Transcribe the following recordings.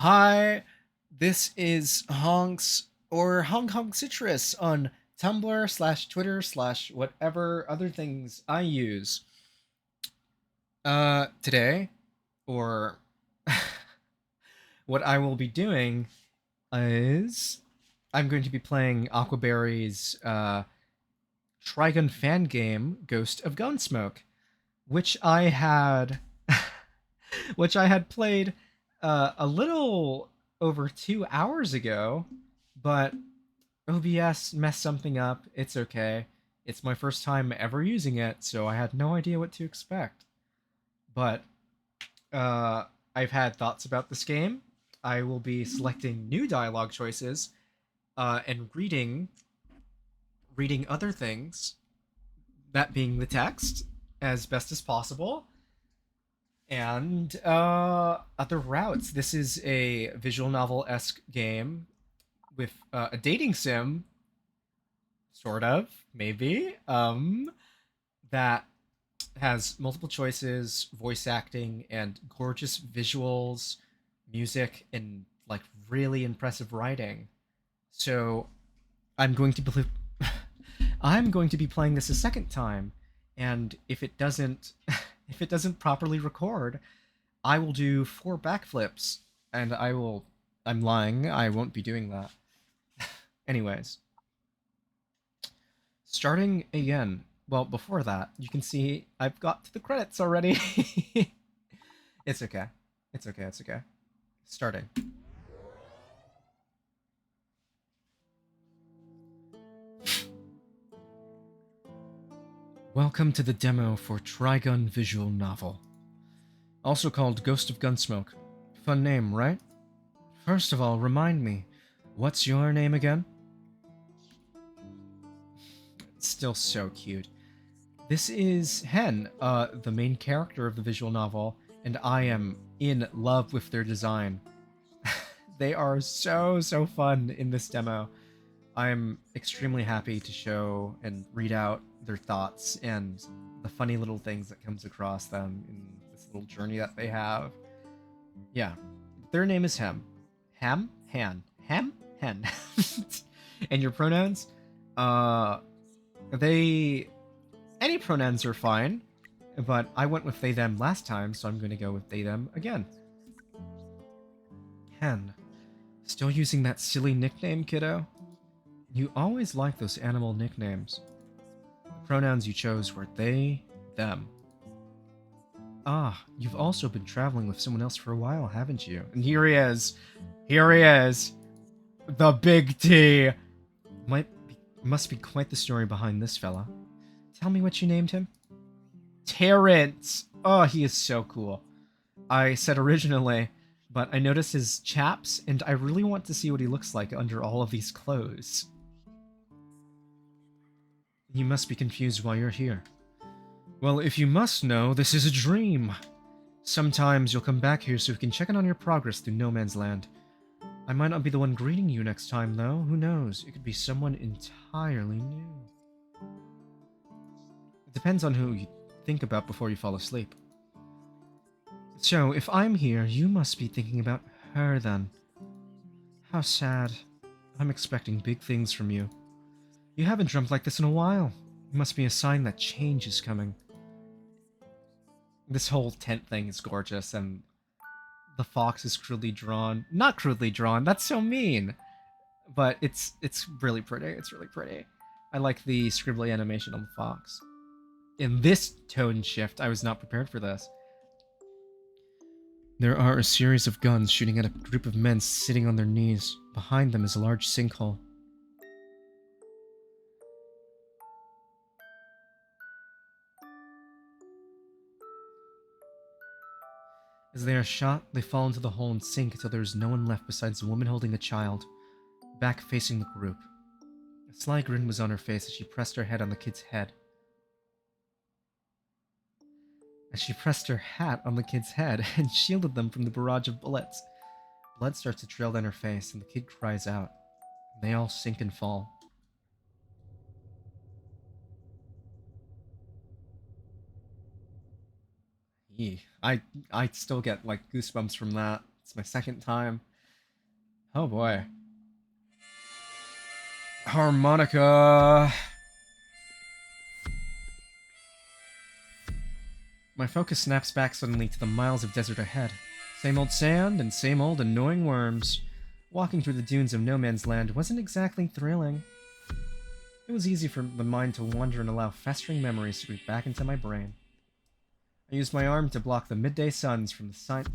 Hi, this is Honks or Hong Kong Citrus on Tumblr slash Twitter slash whatever other things I use. Today, or what I will be doing is I'm going to be playing Aquaberry's Trigun fan game, Ghost of Gunsmoke, which I had which I had played a little over 2 hours ago, but OBS messed something up. It's okay. It's my first time ever using it, so I had no idea what to expect. But uh, I've had thoughts about this game. I will be selecting new dialogue choices and reading other things, that being the text, as best as possible and other routes. This is a visual novel esque game with a dating sim, sort of, maybe, that has multiple choices, voice acting, and gorgeous visuals, music, and like really impressive writing. So I'm going to be I'm going to be playing this a second time, and if it doesn't if it doesn't properly record, I will do 4 backflips, and I'm lying. I won't be doing that. Anyways, starting again. Well, before that, you can see I've got to the credits already. It's okay. It's okay. It's okay. Starting. Welcome to the demo for Trigun visual novel, also called Ghost of Gunsmoke. Fun name, right? First of all, remind me, what's your name again? It's still so cute. This is Hen, the main character of the visual novel, and I am in love with their design. They are so fun in this demo. I'm extremely happy to show and read out their thoughts and the funny little things that comes across them in this little journey that they have. Yeah, their name is Hem. Hem? Han. Hem? Hen. And your pronouns? Uh, they Any pronouns are fine, but I went with they them last time, so I'm going to go with they them again. Hen. Still using that silly nickname, kiddo? You always like those animal nicknames. The pronouns you chose were they, them. Ah, you've also been traveling with someone else for a while, haven't you? And here he is. Here he is. The Big T. Must be quite the story behind this fella. Tell me what you named him? Terrence. Oh, he is so cool. I said originally, but I noticed his chaps, and I really want to see what he looks like under all of these clothes. You must be confused why you're here. Well, if you must know, this is a dream. Sometimes you'll come back here so we can check in on your progress through No Man's Land. I might not be the one greeting you next time, though. Who knows? It could be someone entirely new. It depends on who you think about before you fall asleep. So, if I'm here, you must be thinking about her then. How sad. I'm expecting big things from you. You haven't dreamt like this in a while. It must be a sign that change is coming. This whole tent thing is gorgeous, and the fox is crudely drawn. Not crudely drawn, that's so mean! But it's really pretty, it's really pretty. I like the scribbly animation on the fox. In this tone shift, I was not prepared for this. There are a series of guns shooting at a group of men sitting on their knees. Behind them is a large sinkhole. As they are shot, they fall into the hole and sink until there is no one left besides a woman holding a child, back facing the group. A sly grin was on her face as she pressed her head on the kid's head. As she pressed her hat on the kid's head and shielded them from the barrage of bullets. Blood starts to trail down her face, and the kid cries out. They all sink and fall. I still get like goosebumps from that. It's my second time. Oh boy. Harmonica. My focus snaps back suddenly to the miles of desert ahead. Same old sand and same old annoying worms. Walking through the dunes of no man's land wasn't exactly thrilling. It was easy for the mind to wander and allow festering memories to creep back into my brain. I used my arm to block the midday suns from the sight.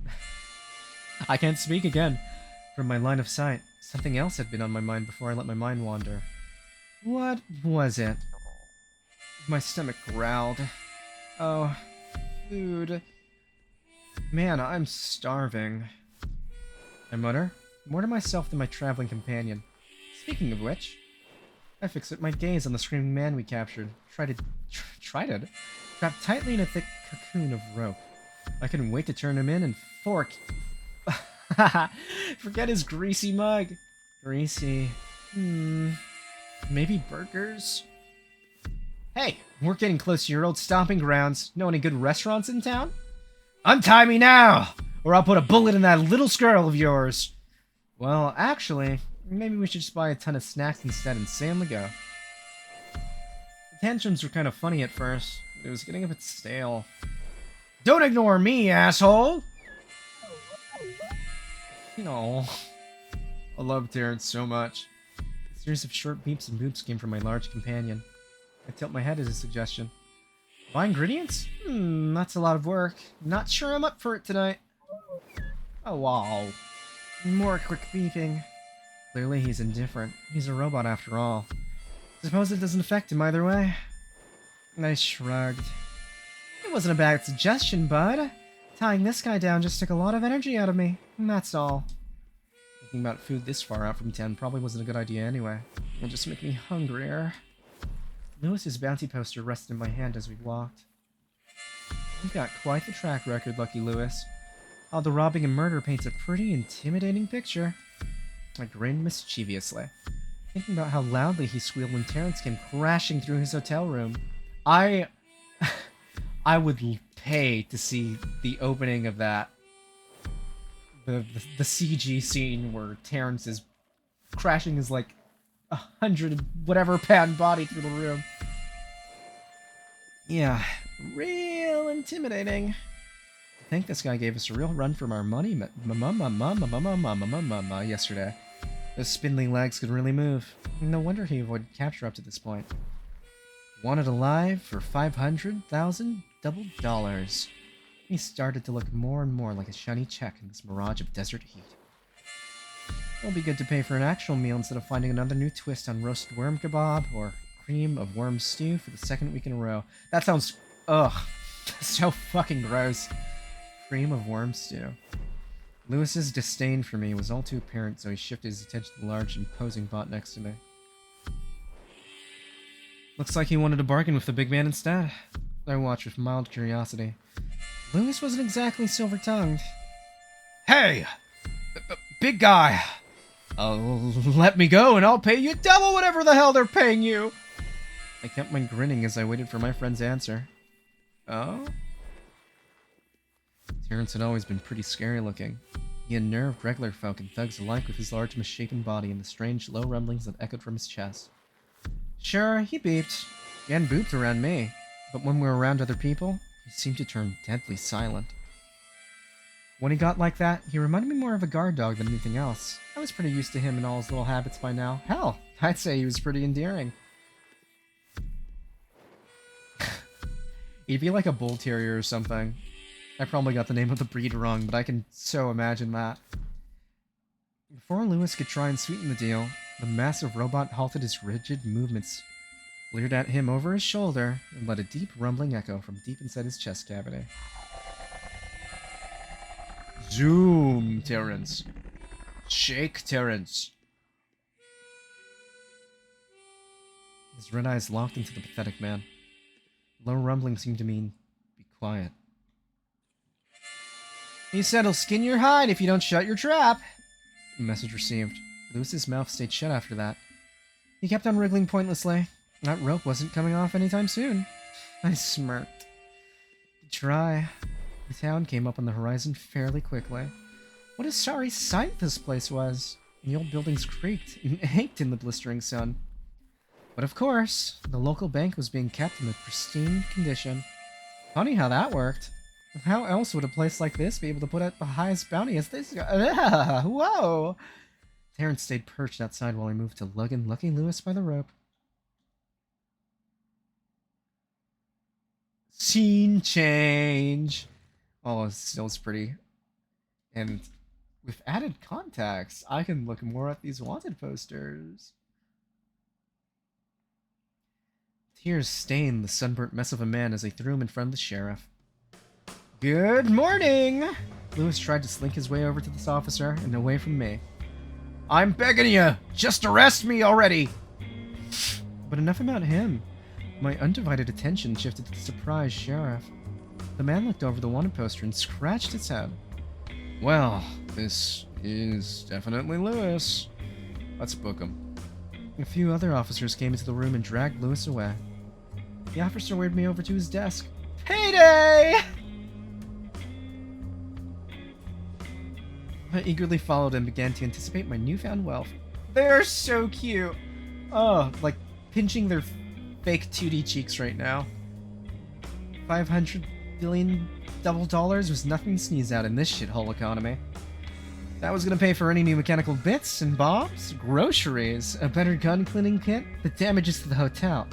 I can't speak again. From my line of sight, something else had been on my mind before I let my mind wander. What was it? My stomach growled. Oh, food. Man, I'm starving. I mutter, more to myself than my traveling companion. Speaking of which, I fixed my gaze on the screaming man we captured. Trapped tightly in a thick cocoon of rope. I couldn't wait to turn him in and fork. Forget his greasy mug. Greasy. Maybe burgers? Hey, we're getting close to your old stomping grounds. Know any good restaurants in town? Untie me now, or I'll put a bullet in that little skirl of yours. Well, actually, maybe we should just buy a ton of snacks instead and stay on the go. The tantrums were kind of funny at first, but it was getting a bit stale. Don't ignore me, asshole! No. I love Terrence so much. A series of short beeps and boops came from my large companion. I tilt my head as a suggestion. Buy ingredients? That's a lot of work. Not sure I'm up for it tonight. Oh, wow. More quick beeping. Clearly he's indifferent. He's a robot after all. Suppose it doesn't affect him either way. I shrugged. It wasn't a bad suggestion, bud. Tying this guy down just took a lot of energy out of me. And that's all. Thinking about food this far out from 10 probably wasn't a good idea anyway. It'll just make me hungrier. Lewis's bounty poster rested in my hand as we walked. You've got quite the track record, Lucky Lewis. All the robbing and murder paints a pretty intimidating picture. I grinned mischievously, thinking about how loudly he squealed when Terrence came crashing through his hotel room. I would pay to see the opening of that. The CG scene where Terrence is crashing his like 100 whatever pound body through the room. Yeah, real intimidating. I think this guy gave us a real run from our money yesterday. Those spindly legs could really move. No wonder he avoided capture up to this point. Wanted alive for 500,000 double dollars. He started to look more and more like a shiny check in this mirage of desert heat. It'll be good to pay for an actual meal instead of finding another new twist on roasted worm kebab or cream of worm stew for the second week in a row. That sounds, so fucking gross. Cream of worm stew. Lewis's disdain for me was all too apparent, so he shifted his attention to the large, imposing bot next to me. Looks like he wanted to bargain with the big man instead. I watched with mild curiosity. Lewis wasn't exactly silver-tongued. Hey! Big guy! Let me go and I'll pay you double whatever the hell they're paying you! I kept my grinning as I waited for my friend's answer. Oh? Terrence had always been pretty scary looking. He unnerved regular folk and thugs alike with his large misshapen body and the strange low rumblings that echoed from his chest. Sure, he beeped. And booped around me. But when we were around other people, he seemed to turn deadly silent. When he got like that, he reminded me more of a guard dog than anything else. I was pretty used to him and all his little habits by now. Hell, I'd say he was pretty endearing. He'd be like a bull terrier or something. I probably got the name of the breed wrong, but I can so imagine that. Before Lewis could try and sweeten the deal, the massive robot halted his rigid movements, leered at him over his shoulder, and let a deep rumbling echo from deep inside his chest cavity. Zoom, Terrence. Shake, Terrence. His red eyes locked into the pathetic man. Low rumbling seemed to mean, be quiet. He said he'll skin your hide if you don't shut your trap. Message received. Lewis's mouth stayed shut after that. He kept on wriggling pointlessly. That rope wasn't coming off anytime soon. I smirked. Try. The town came up on the horizon fairly quickly. What a sorry sight this place was. The old buildings creaked and ached in the blistering sun. But of course, the local bank was being kept in a pristine condition. Funny how that worked. How else would a place like this be able to put out the highest bounty as this guy? Whoa! Terrence stayed perched outside while he moved to lug and Lucky Lewis by the rope. Scene change! Oh, it still pretty. And with added context, I can look more at these wanted posters. Tears stained the sunburnt mess of a man as they threw him in front of the sheriff. Good morning! Lewis tried to slink his way over to this officer and away from me. I'm begging you! Just arrest me already! But enough about him. My undivided attention shifted to the surprised sheriff. The man looked over the wanted poster and scratched his head. Well, this is definitely Lewis. Let's book him. A few other officers came into the room and dragged Lewis away. The officer waved me over to his desk. Payday! I eagerly followed and began to anticipate my newfound wealth. They're so cute! Oh, like pinching their fake 2D cheeks right now. 500 billion double dollars was nothing to sneeze at in this shithole economy. That was gonna pay for any new mechanical bits and bobs, groceries, a better gun cleaning kit, the damages to the hotel.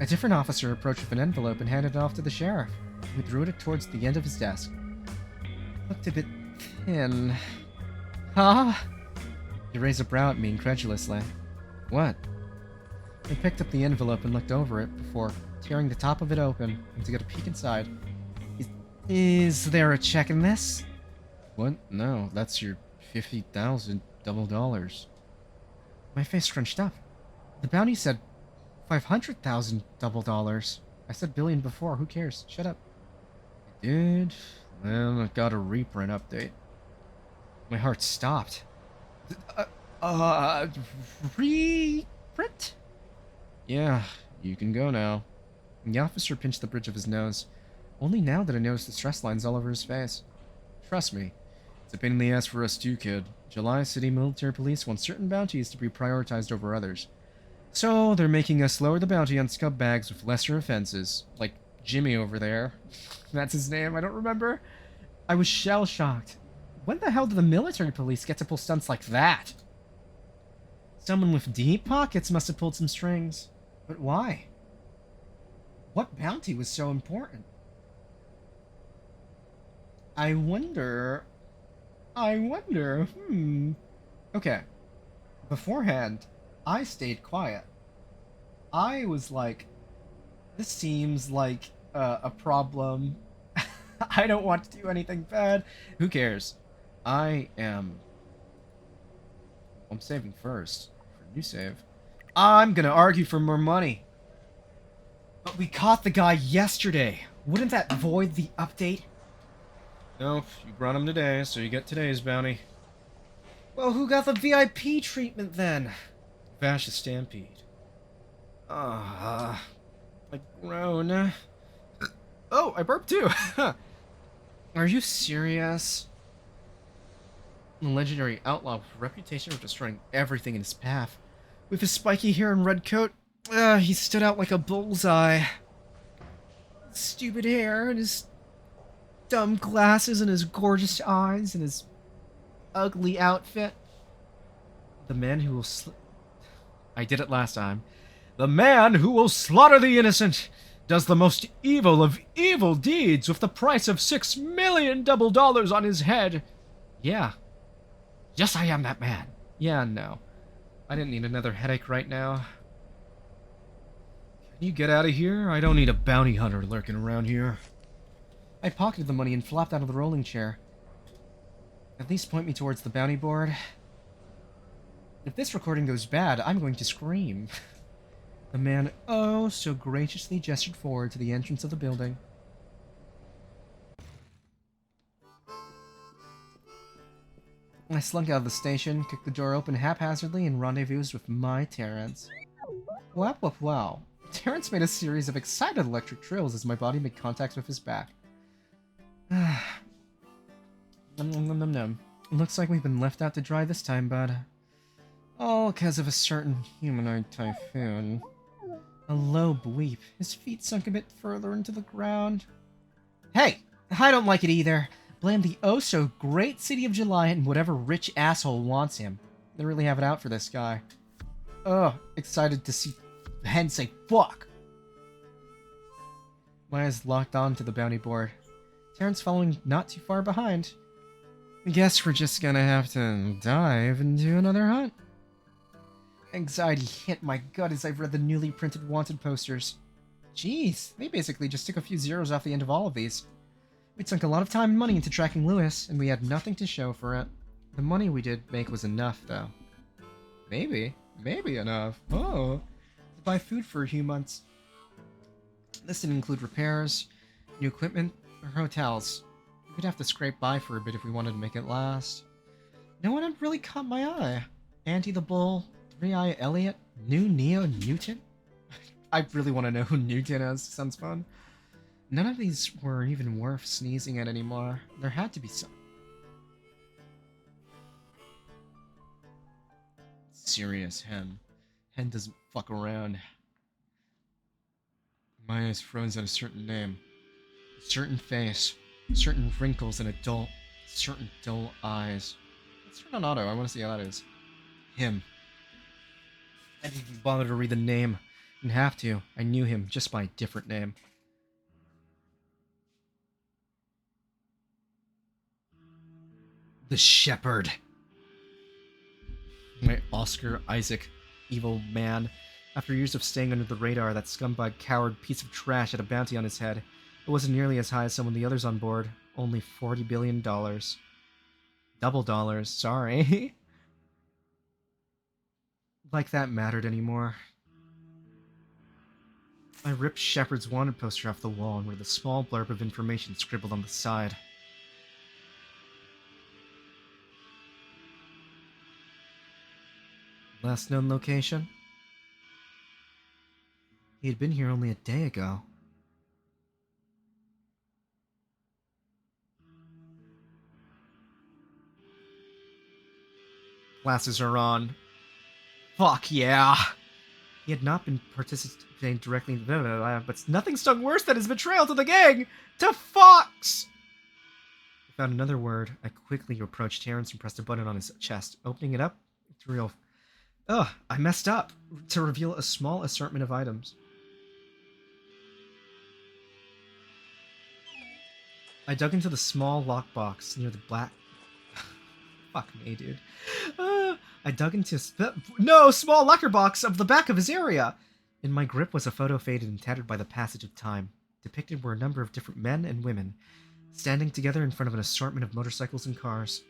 A different officer approached with an envelope and handed it off to the sheriff, who threw it towards the end of his desk. Looked a bit thin. Huh? He raised a brow at me incredulously. What? He picked up the envelope and looked over it before tearing the top of it open and to get a peek inside. Is there a check in this? What? No, that's your 50,000 double dollars. My face scrunched up. The bounty said 500,000 double dollars. I said billion before, who cares? Shut up. I did? Well, I got a reprint update. My heart stopped. Reprint? Yeah, you can go now. And the officer pinched the bridge of his nose. Only now did I notice the stress lines all over his face. Trust me, it's a pain in the ass for us too, kid. July City Military Police want certain bounties to be prioritized over others. So, they're making us lower the bounty on scumbags with lesser offenses. Like Jimmy over there. That's his name, I don't remember. I was shell-shocked. When the hell did the military police get to pull stunts like that? Someone with deep pockets must have pulled some strings. But why? What bounty was so important? I wonder... Okay. Beforehand, I stayed quiet. I was like, this seems like a problem. I don't want to do anything bad. Who cares? I'm saving first. For new save. I'm gonna argue for more money. But we caught the guy yesterday. Wouldn't that void the update? Nope, you brought him today, so you get today's bounty. Well, who got the VIP treatment then? Vash the Stampede. I groan. Oh, I burped too! Are you serious? The legendary outlaw with a reputation for destroying everything in his path. With his spiky hair and red coat, he stood out like a bullseye. Stupid hair and his dumb glasses and his gorgeous eyes and his ugly outfit. The man who will I did it last time. The man who will slaughter the innocent does the most evil of evil deeds with the price of 6 million double dollars on his head. Yeah. Yes, I am that man. Yeah, no. I didn't need another headache right now. Can you get out of here? I don't need a bounty hunter lurking around here. I pocketed the money and flopped out of the rolling chair. At least point me towards the bounty board. If this recording goes bad, I'm going to scream. The man oh so graciously gestured forward to the entrance of the building. I slunk out of the station, kicked the door open haphazardly, and rendezvoused with my Terrence. Wow. Terrence made a series of excited electric trills as my body made contact with his back. Num, num, num, num, num. Looks like we've been left out to dry this time, bud. All because of a certain humanoid typhoon. A low bleep. His feet sunk a bit further into the ground. Hey! I don't like it either. Blame the oh-so-great city of July and whatever rich asshole wants him. They really have it out for this guy. Ugh, excited to see Hen say fuck! My eyes locked on to the bounty board. Terrence following not too far behind. I guess we're just gonna have to dive into another hunt. Anxiety hit my gut as I read the newly printed wanted posters. Jeez, they basically just took a few zeros off the end of all of these. We'd sunk a lot of time and money into tracking Lewis, and we had nothing to show for it. The money we did make was enough, though. Maybe enough. Oh, to buy food for a few months. This didn't include repairs, new equipment, or hotels. We'd have to scrape by for a bit if we wanted to make it last. No one had really caught my eye. Auntie the Bull, Three-Eye Elliot, New Neo Newton? I really want to know who Newton is. Sounds fun. None of these were even worth sneezing at anymore. There had to be some. Serious, Hen. Hen doesn't fuck around. My eyes froze at a certain name. A certain face. Certain wrinkles and certain dull eyes. Let's turn on auto. I want to see how that is. Him. I didn't even bother to read the name. Didn't have to. I knew him just by a different name. The Shepherd. My Oscar Isaac, evil man. After years of staying under the radar, that scumbag coward piece of trash had a bounty on his head. It wasn't nearly as high as some of the others on board. Only $40 billion. Double dollars, sorry. Like that mattered anymore. I ripped Shepard's wanted poster off the wall and read a small blurb of information scribbled on the side. Last known location? He had been here only a day ago. Glasses are on. Fuck yeah! He had not been participating directly in but nothing stung worse than his betrayal to the gang! To Fox! I found another word. I quickly approached Terrence and pressed a button on his chest. Opening it up, it's real. Ugh, I messed up! To reveal a small assortment of items. I dug into the small lockbox near the black... Fuck me, dude. I dug into small lacquer box of the back of his area. In my grip was a photo faded and tattered by the passage of time. Depicted were a number of different men and women, standing together in front of an assortment of motorcycles and cars.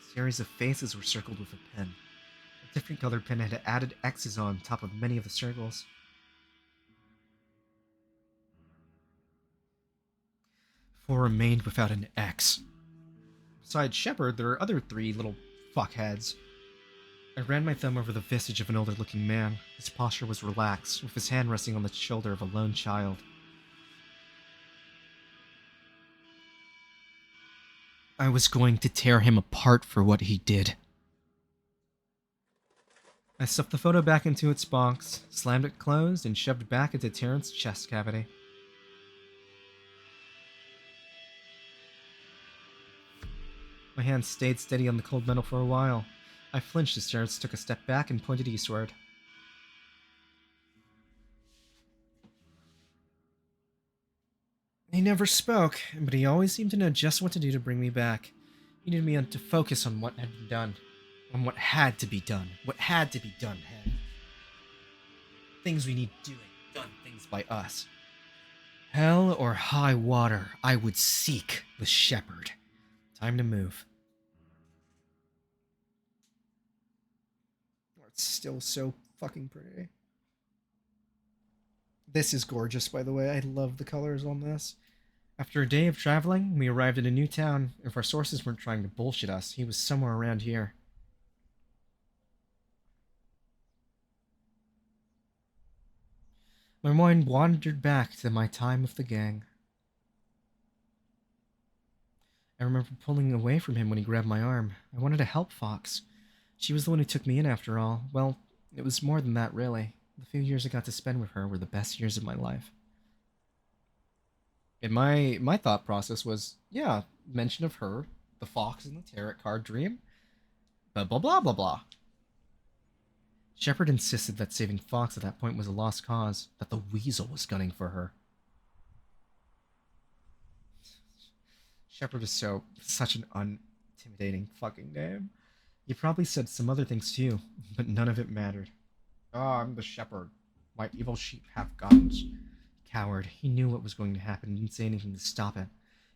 A series of faces were circled with a pen. A different colored pen had added X's on top of many of the circles. 4 remained without an X. Besides Shepard, there are other 3 little fuckheads. I ran my thumb over the visage of an older-looking man. His posture was relaxed, with his hand resting on the shoulder of a lone child. I was going to tear him apart for what he did. I stuffed the photo back into its box, slammed it closed, and shoved it back into Terrence's chest cavity. My hand stayed steady on the cold metal for a while. I flinched as Terrence took a step back and pointed eastward. He never spoke, but he always seemed to know just what to do to bring me back. He needed me to focus on what had been done. On what had to be done. What had to be done, Hen. Things we need doing. Done things by us. Hell or high water, I would seek the Shepherd. Time to move. It's still so fucking pretty. This is gorgeous, by the way. I love the colors on this. After a day of traveling, we arrived at a new town. If our sources weren't trying to bullshit us, he was somewhere around here. My mind wandered back to my time with the gang. I remember pulling away from him when he grabbed my arm. I wanted to help Fox. She was the one who took me in after all. Well, it was more than that, really. The few years I got to spend with her were the best years of my life. And my thought process was, yeah, mention of her, the fox and the tarot card dream, blah blah blah blah blah. Shepard insisted that saving Fox at that point was a lost cause, that the weasel was gunning for her. Shepard is such an unintimidating fucking name. He probably said some other things too, but none of it mattered. Ah, I'm the shepherd. My evil sheep have guns. Coward. He knew what was going to happen and didn't say anything to stop it.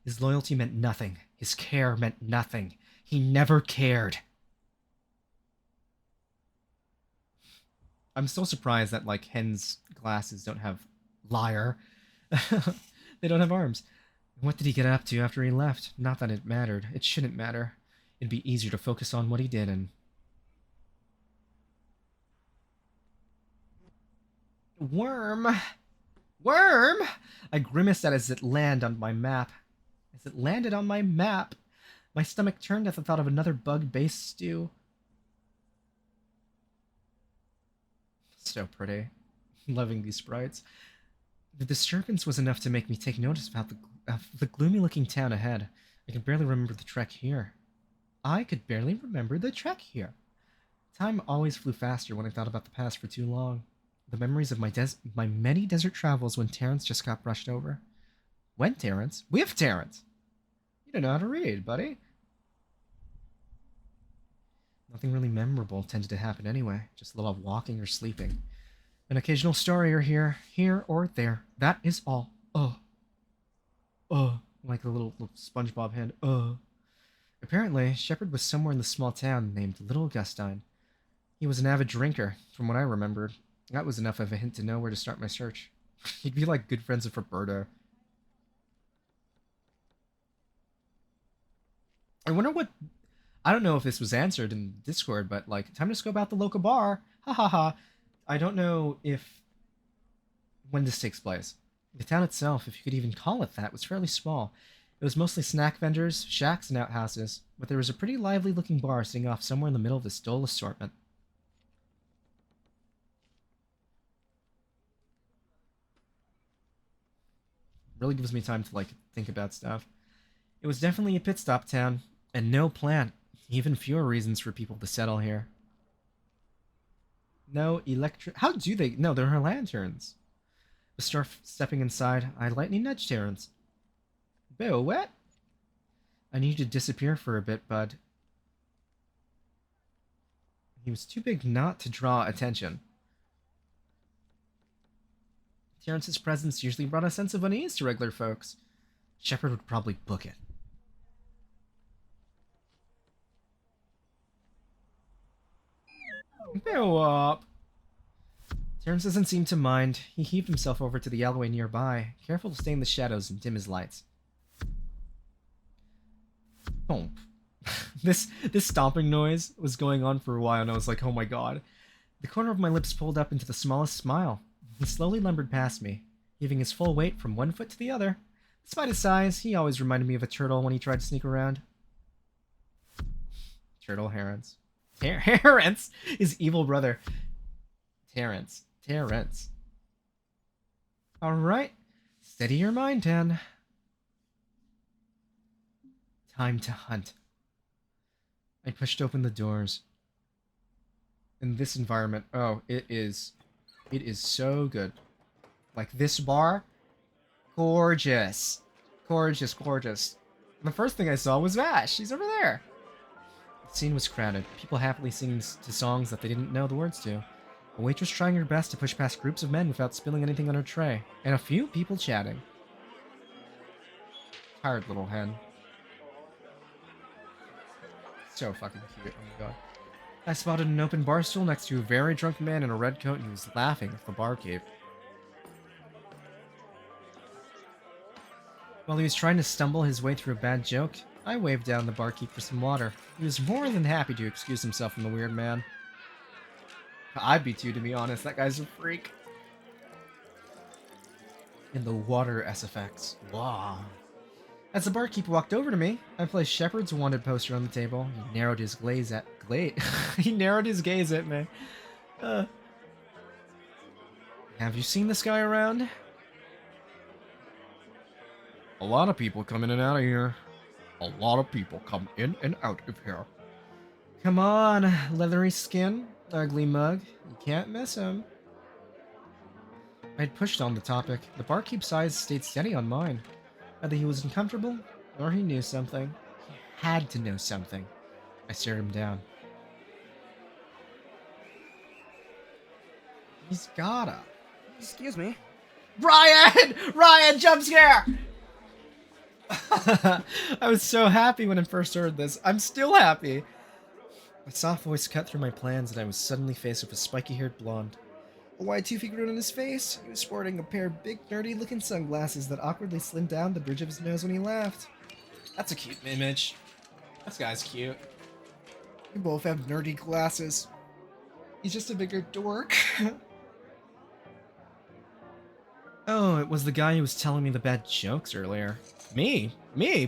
His loyalty meant nothing. His care meant nothing. He never cared. I'm so surprised that, like, Hen's glasses don't have liar. They don't have arms. What did he get up to after he left? Not that it mattered. It shouldn't matter. It'd be easier to focus on what he did and... Worm! Worm! I grimaced at it as it landed on my map. As it landed on my map, my stomach turned at the thought of another bug-based stew. So pretty. Loving these sprites. The disturbance was enough to make me take notice of the gloomy-looking town ahead. I could barely remember the trek here. Time always flew faster when I thought about the past for too long. The memories of my many desert travels when Terrence just got brushed over. When Terrence? With Terrence! You don't know how to read, buddy. Nothing really memorable tended to happen anyway, just a lot of walking or sleeping. An occasional story or here or there. That is all. Like a little SpongeBob hand. Apparently, Shepard was somewhere in the small town named Little Augustine. He was an avid drinker, from what I remembered. That was enough of a hint to know where to start my search. He'd be like good friends with Roberta. I wonder what... I don't know if this was answered in Discord, but, like, time to scope out the local bar. Ha ha ha. I don't know if... when this takes place. The town itself, if you could even call it that, was fairly small. It was mostly snack vendors, shacks, and outhouses, but there was a pretty lively-looking bar sitting off somewhere in the middle of this dull assortment. Really gives me time to, like, think about stuff. It was definitely a pit stop town, and no plant. Even fewer reasons for people to settle here. No electric... How do they... No, they're her lanterns. Before stepping inside, I lightly nudged Terrence. Bill, what? I need you to disappear for a bit, bud. He was too big not to draw attention. Terrence's presence usually brought a sense of unease to regular folks. Shepard would probably book it. Bill up. Terrence doesn't seem to mind. He heaved himself over to the alleyway nearby, careful to stay in the shadows and dim his lights. Thump. This stomping noise was going on for a while, and I was like, oh my god. The corner of my lips pulled up into the smallest smile. He slowly lumbered past me, heaving his full weight from one foot to the other. Despite his size, he always reminded me of a turtle when he tried to sneak around. Turtle Herons. Terrence! His evil brother. Terrence. Alright. Steady your mind, Tan. Time to hunt. I pushed open the doors. In this environment, oh, it is so good. Like, this bar, gorgeous. Gorgeous. And the first thing I saw was Vash. She's over there. The scene was crowded, people happily singing to songs that they didn't know the words to. A waitress trying her best to push past groups of men without spilling anything on her tray, and a few people chatting. Tired little hen. So fucking cute, oh my god. I spotted an open bar stool next to a very drunk man in a red coat and he was laughing at the barkeep. While he was trying to stumble his way through a bad joke, I waved down the barkeep for some water. He was more than happy to excuse himself from the weird man. I'd be too, to be honest. That guy's a freak. in the water SFX. Wow. As the barkeep walked over to me, I placed Shepard's wanted poster on the table. He narrowed his he narrowed his gaze at me. Uh, have you seen this guy around? A lot of people come in and out of here. A lot of people come in and out of here. Come on, leathery skin, ugly mug. You can't miss him. I had pushed on the topic. The barkeep's eyes stayed steady on mine. Either he was uncomfortable, or he knew something. He had to know something. I stared him down. He's gotta. Excuse me. Ryan! Ryan, jump scare! I was so happy when I first heard this. I'm still happy. A soft voice cut through my plans, and I was suddenly faced with a spiky-haired blonde. A wide toothy grin on his face. He was sporting a pair of big, nerdy-looking sunglasses that awkwardly slid down the bridge of his nose when he laughed. That's a cute image. This guy's cute. We both have nerdy glasses. He's just a bigger dork. Oh, it was the guy who was telling me the bad jokes earlier. Me,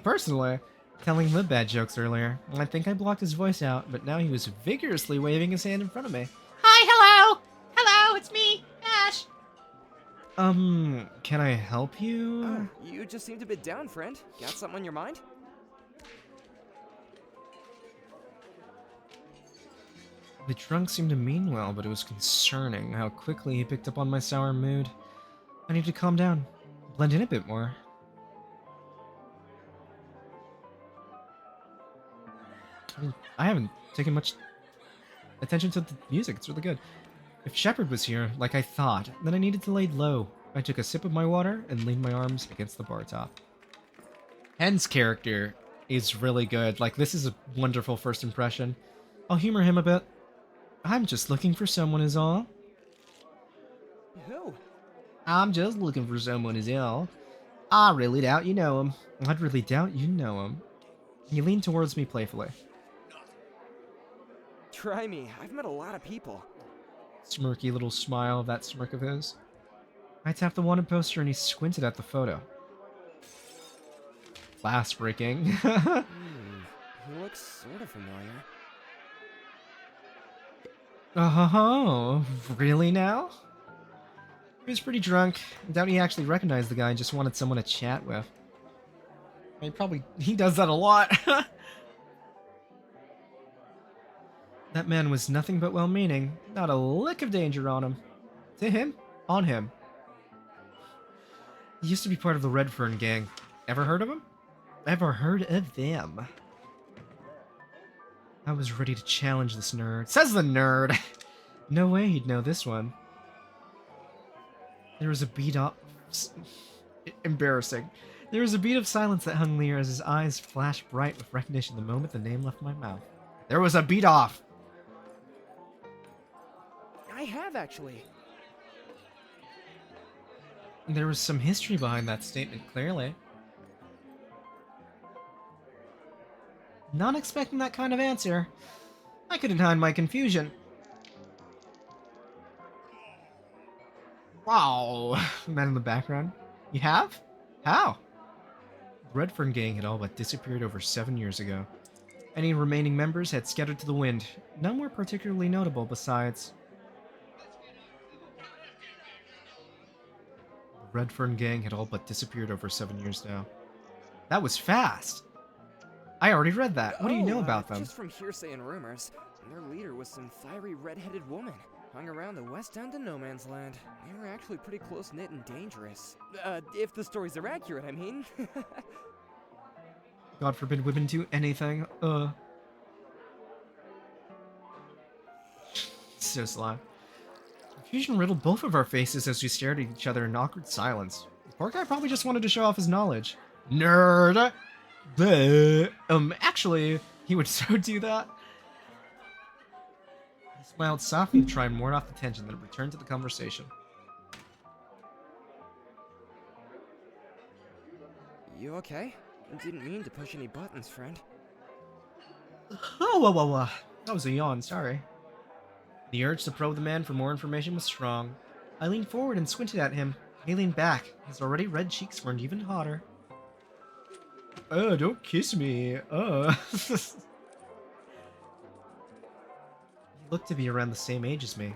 personally, telling the bad jokes earlier. I think I blocked his voice out, but now he was vigorously waving his hand in front of me. Hi, hello! Hello, it's me, Ash. Can I help you? You just seemed a bit down, friend. Got something on your mind? The drunk seemed to mean well, but it was concerning how quickly he picked up on my sour mood. I need to calm down, blend in a bit more. I haven't taken much attention to the music. It's really good. If Shepard was here, like I thought, then I needed to lay low. I took a sip of my water and leaned my arms against the bar top. Hen's character is really good. Like, this is a wonderful first impression. I'll humor him a bit. I'm just looking for someone is all. Who? I'm just looking for someone is all. I really doubt you know him. I'd really doubt you know him. He leaned towards me playfully. Try me. I've met a lot of people. Smirky little smile of that smirk of his. I tapped the wanted poster and he squinted at the photo. Glass breaking. He looks sort of familiar. Oh, really now? He was pretty drunk. I doubt he actually recognized the guy and just wanted someone to chat with. He does that a lot. That man was nothing but well-meaning. Not a lick of danger on him. To him? On him. He used to be part of the Redfern gang. Ever heard of him? Ever heard of them? I was ready to challenge this nerd. Says the nerd! No way he'd know this one. There was a beat of... Embarrassing. There was a beat of silence that hung near as his eyes flashed bright with recognition the moment the name left my mouth. There was a beat off! I have, actually. There was some history behind that statement, clearly. Not expecting that kind of answer. I couldn't hide my confusion. Wow. Man in the background. You have? How? The Redfern gang had all but disappeared over 7 years ago. Any remaining members had scattered to the wind. None were particularly notable besides... The Redfern gang had all but disappeared over 7 years now. That was fast! I already read that. What do you know about them? Just from hearsay and rumors. Their leader was some fiery red-headed woman. Hung around the west end of No Man's Land. They were actually pretty close-knit and dangerous. If the stories are accurate, I mean. God forbid women do anything. So sly. Confusion riddled both of our faces as we stared at each other in awkward silence. The poor guy probably just wanted to show off his knowledge. Nerd! Actually, he would so do that. He smiled softly to try and ward off the tension, then returned to the conversation. You okay? Didn't mean to push any buttons, friend. Oh, that was a yawn, sorry. The urge to probe the man for more information was strong. I leaned forward and squinted at him. He leaned back. His already red cheeks burned even hotter. Oh, don't kiss me. Oh. He looked to be around the same age as me.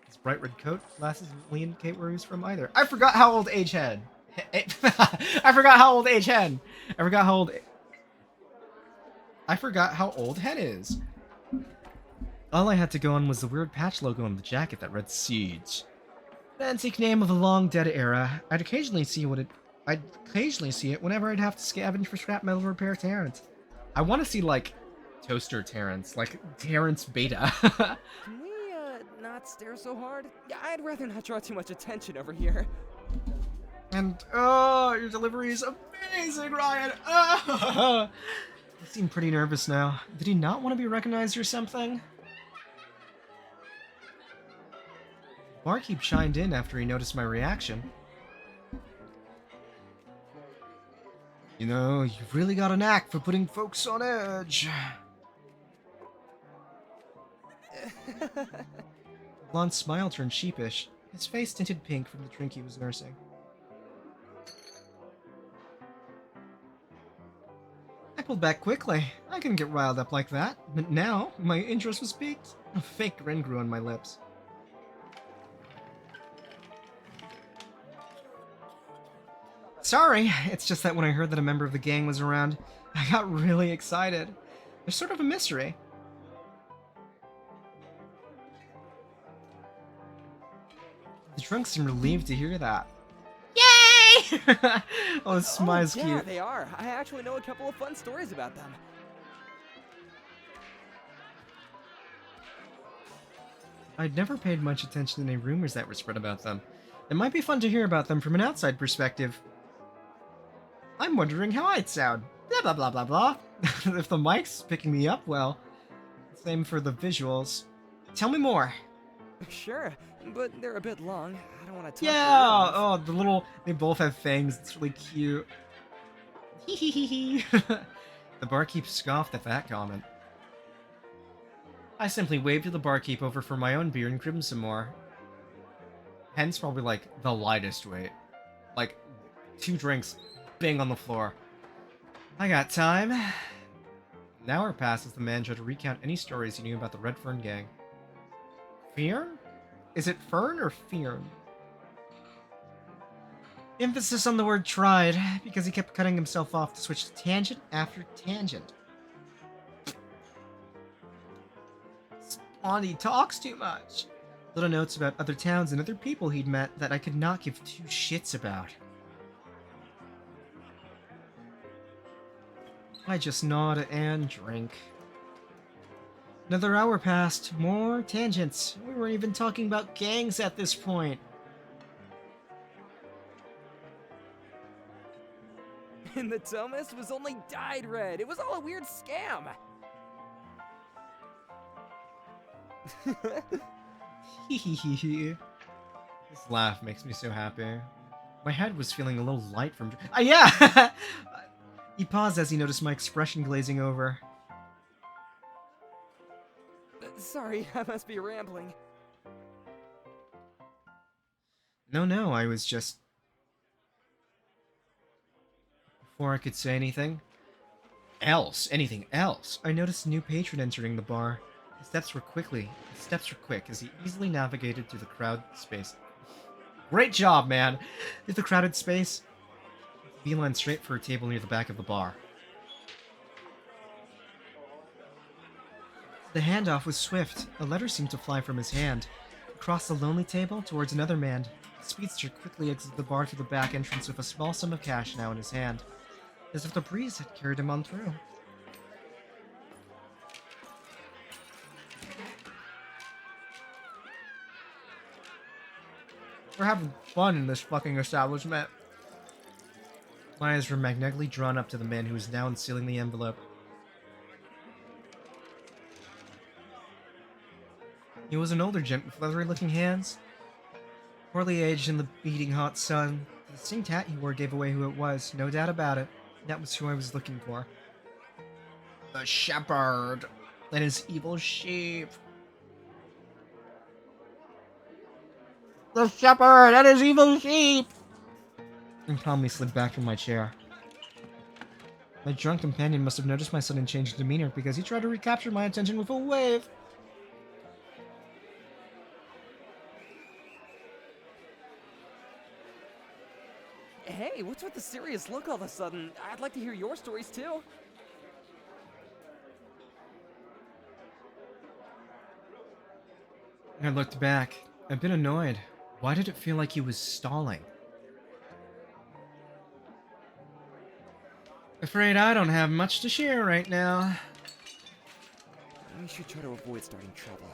His bright red coat, glasses didn't really indicate where he was from either. I forgot how old age had. I forgot how old age had. I forgot how old. I forgot how old Hen is. All I had to go on was the weird patch logo on the jacket that read Siege. The antique name of a long dead era. I'd occasionally see it whenever I'd have to scavenge for scrap metal to repair Terrence. I want to see like Toaster Terrence, like Terrence Beta. Can we, not stare so hard? Yeah, I'd rather not draw too much attention over here. And, oh, your delivery is amazing, Ryan! Oh. You seem pretty nervous now. Did he not want to be recognized or something? Barkeep chimed in after he noticed my reaction. You know, you've really got a knack for putting folks on edge. Blonde's smile turned sheepish. His face tinted pink from the drink he was nursing. I pulled back quickly. I couldn't get riled up like that. But now, my interest was piqued. A fake grin grew on my lips. Sorry, it's just that when I heard that a member of the gang was around, I got really excited. There's sort of a mystery. The drunk seemed relieved to hear that. Yay! Oh, the smile's yeah, cute. they are. I actually know a couple of fun stories about them. I'd never paid much attention to any rumors that were spread about them. It might be fun to hear about them from an outside perspective. I'm wondering how I'd sound. Blah blah blah blah blah. If the mic's picking me up well. Same for the visuals. Tell me more. Sure, but they're a bit long. I don't want to talk. Yeah! Oh, the little... They both have fangs. It's really cute. Hee. The barkeep scoffed at that comment. I simply waved to the barkeep over for my own beer and cribbed some more. Hen's probably like the lightest weight. Like 2 drinks, bang on the floor. I got time. An hour passed as the man tried to recount any stories he knew about the Red Fern gang. Fern? Is it Fern or Fern? Emphasis on the word tried, because he kept cutting himself off to switch to tangent after tangent. Spondy talks too much. Little notes about other towns and other people he'd met that I could not give 2 shits about. I just nod and drink. Another hour passed. More tangents. We weren't even talking about gangs at this point. And the Thomas was only dyed red. It was all a weird scam. This laugh makes me so happy. My head was feeling a little light from... yeah! He paused as he noticed my expression glazing over. Sorry, I must be rambling. No, I was just... Before I could say anything else, I noticed a new patron entering the bar. His steps were quick as he easily navigated through the crowded space. Great job, man! Through the crowded space, beeline straight for a table near the back of the bar. The handoff was swift. A letter seemed to fly from his hand. Across the lonely table, towards another man, the speedster quickly exited the bar to the back entrance with a small sum of cash now in his hand, as if the breeze had carried him on through. We're having fun in this fucking establishment. My eyes were magnetically drawn up to the man who was now unsealing the envelope. He was an older gent with leathery-looking hands. Poorly aged in the beating hot sun. The distinct hat he wore gave away who it was, no doubt about it. That was who I was looking for. The shepherd and his evil sheep. The shepherd and his evil sheep! and calmly slid back from my chair. My drunk companion must have noticed my sudden change in demeanor because he tried to recapture my attention with a wave. Hey, what's with the serious look all of a sudden? I'd like to hear your stories too. I looked back, a bit annoyed. Why did it feel like he was stalling? Afraid I don't have much to share right now. We should try to avoid starting trouble.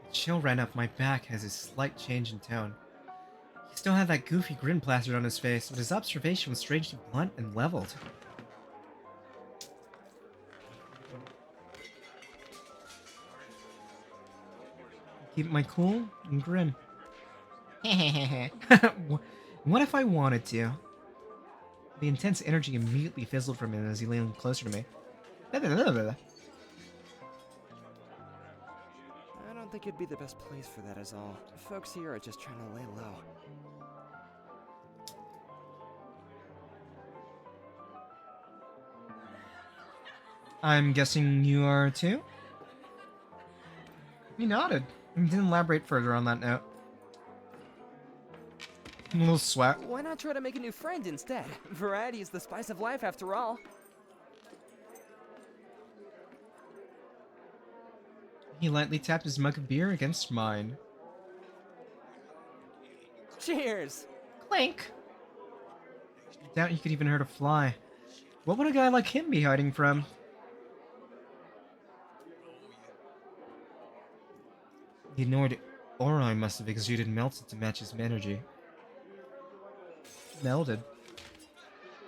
The chill ran up my back as his slight change in tone. He still had that goofy grin plastered on his face, but his observation was strangely blunt and leveled. Keep my cool and grin. What if I wanted to? The intense energy immediately fizzled from him as he leaned closer to me. I don't think it'd be the best place for that is all. Folks here are just trying to lay low. I'm guessing you are too? He nodded and didn't elaborate further on that note. A little sweat. Why not try to make a new friend instead? Variety is the spice of life after all. He lightly tapped his mug of beer against mine. Cheers! Clink! I doubt he could even hurt a fly. What would a guy like him be hiding from? The annoyed aura I must have exuded melted to match his energy. Melded.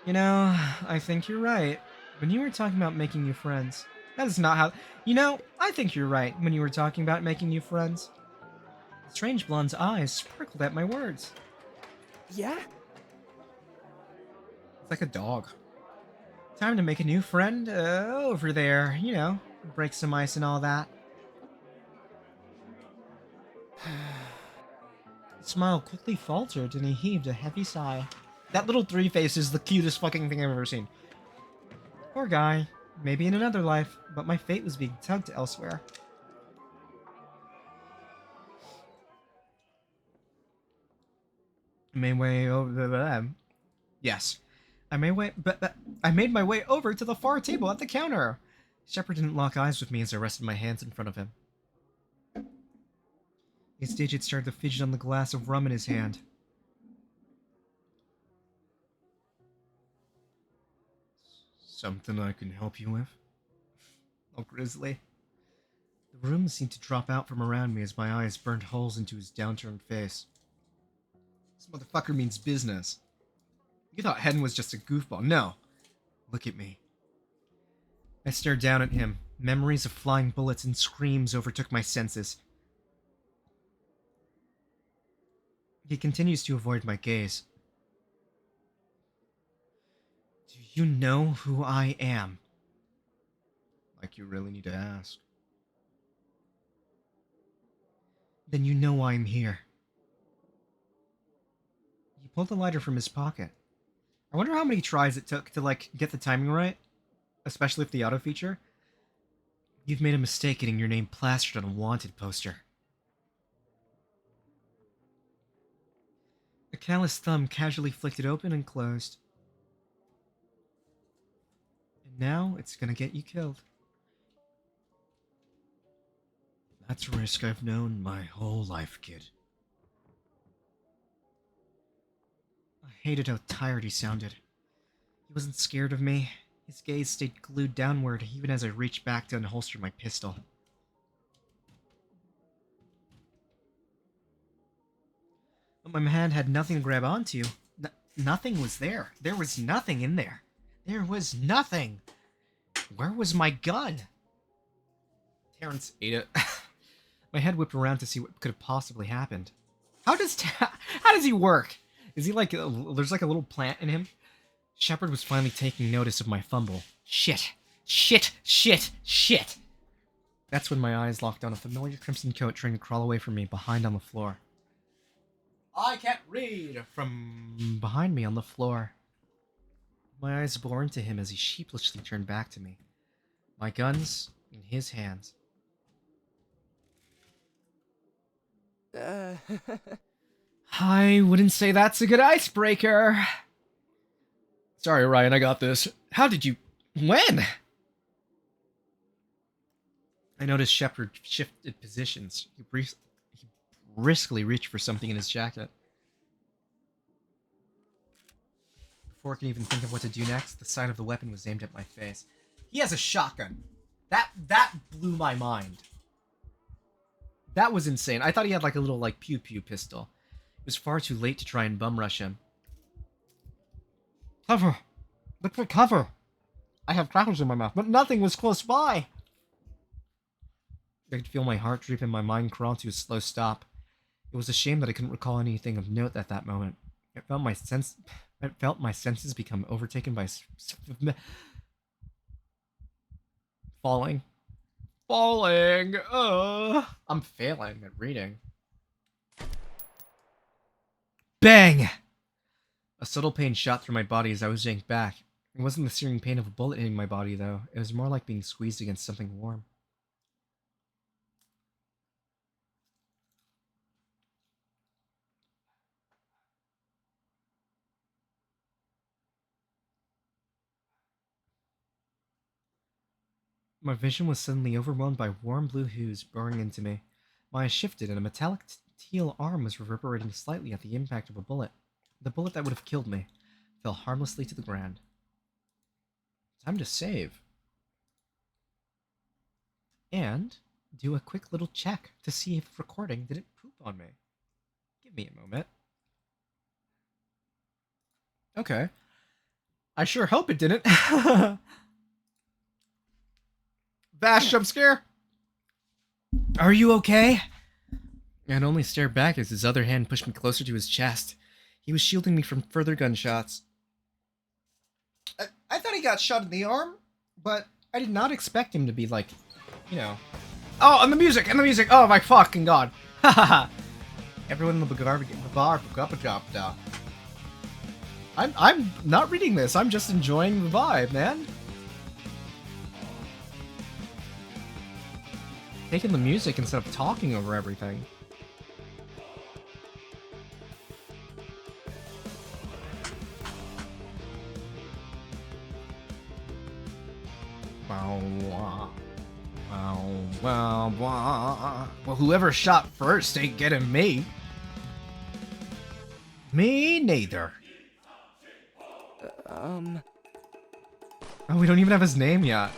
You know, I think you're right. When you were talking about making new friends, that is not how... You know, I think you're right when you were talking about making new friends. The strange blonde's eyes sparkled at my words. Yeah? It's like a dog. Time to make a new friend over there, you know, break some ice and all that. His smile quickly faltered and he heaved a heavy sigh. That little three face is the cutest fucking thing I've ever seen. Poor guy. Maybe in another life, but my fate was being tugged elsewhere. I made way over. Yes, I made my way over to the far table at the counter. Shepard didn't lock eyes with me as I rested my hands in front of him. His digits started to fidget on the glass of rum in his hand. Something I can help you with? Oh, Grizzly. The room seemed to drop out from around me as my eyes burned holes into his downturned face. This motherfucker means business. You thought Hedden was just a goofball. No. Look at me. I stared down at him. Memories of flying bullets and screams overtook my senses. He continues to avoid my gaze. Do you know who I am? Like you really need to ask. Then you know why I'm here. He pulled the lighter from his pocket. I wonder how many tries it took to, like, get the timing right. Especially with the auto feature. You've made a mistake getting your name plastered on a wanted poster. A calloused thumb casually flicked it open and closed. And now it's gonna get you killed. That's a risk I've known my whole life, kid. I hated how tired he sounded. He wasn't scared of me. His gaze stayed glued downward even as I reached back to unholster my pistol. But my hand had nothing to grab onto. Nothing was there. There was nothing in there. There was nothing. Where was my gun? Terrence ate it. My head whipped around to see what could have possibly happened. How does he work? Is he like there's like a little plant in him? Shepard was finally taking notice of my fumble. Shit. Shit. Shit. Shit. That's when my eyes locked on a familiar crimson coat trying to crawl away from me behind on the floor. I can't read! From behind me on the floor. My eyes bore into him as he sheepishly turned back to me. My guns in his hands. I wouldn't say that's a good icebreaker. Sorry, Ryan, I got this. How did you... When? I noticed Shepard shifted positions. He briskly reached for something in his jacket. Before I could even think of what to do next, the sight of the weapon was aimed at my face. He has a shotgun. That blew my mind. That was insane. I thought he had like a little like pew-pew pistol. It was far too late to try and bum rush him. Cover! Look for cover! I have crackers in my mouth, but nothing was close by! I could feel my heart drip and my mind crawl to a slow stop. It was a shame that I couldn't recall anything of note at that moment. It felt my senses become overtaken by falling. I'm failing at reading. Bang! A subtle pain shot through my body as I was yanked back. It wasn't the searing pain of a bullet hitting my body, though. It was more like being squeezed against something warm. My vision was suddenly overwhelmed by warm blue hues boring into me. My eyes shifted, and a metallic teal arm was reverberating slightly at the impact of a bullet. The bullet that would have killed me fell harmlessly to the ground. Time to save. And do a quick little check to see if recording didn't poop on me. Give me a moment. Okay. I sure hope it didn't. Bash jump scare. Are you okay? I'd only stare back as his other hand pushed me closer to his chest. He was shielding me from further gunshots. I thought he got shot in the arm, but I did not expect him to be like, you know. Oh, and the music! Oh my fucking god! Haha! Everyone in the bar. I'm not reading this. I'm just enjoying the vibe, man. Taking the music instead of talking over everything. Well, whoever shot first ain't getting me. Me neither. Oh, we don't even have his name yet.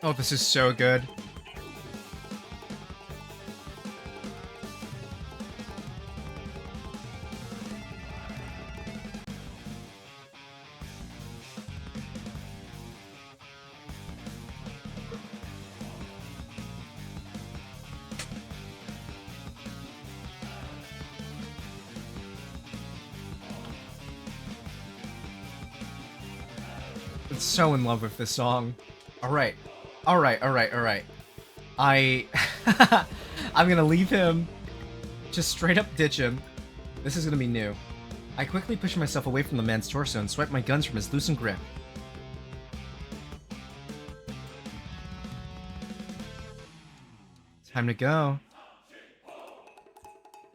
Oh, this is so good. I'm so in love with this song. Alright. I'm gonna leave him. Just straight up ditch him. This is gonna be new. I quickly pushed myself away from the man's torso and swiped my guns from his loosened grip. Time to go.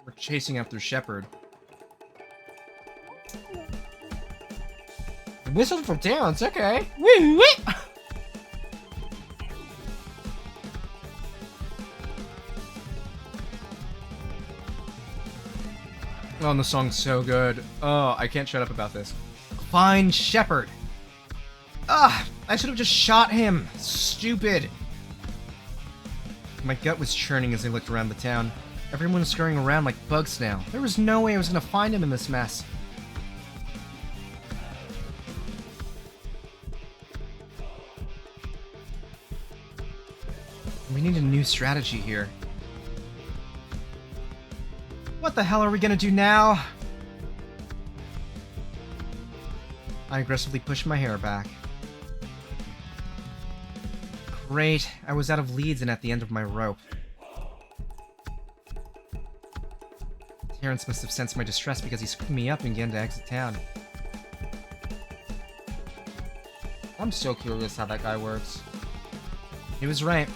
We're chasing after Shepard. Whistle for dance, okay. Woo wee! Oh, and the song's so good. Oh, I can't shut up about this. Find Shepard! Ah, I should have just shot him. Stupid. My gut was churning as I looked around the town. Everyone was scurrying around like bugs now. There was no way I was gonna find him in this mess. We need a new strategy here. What the hell are we gonna do now? I aggressively pushed my hair back. Great, I was out of leads and at the end of my rope. Terrence must have sensed my distress because he scooped me up and began to exit town. I'm so curious how that guy works. He was right.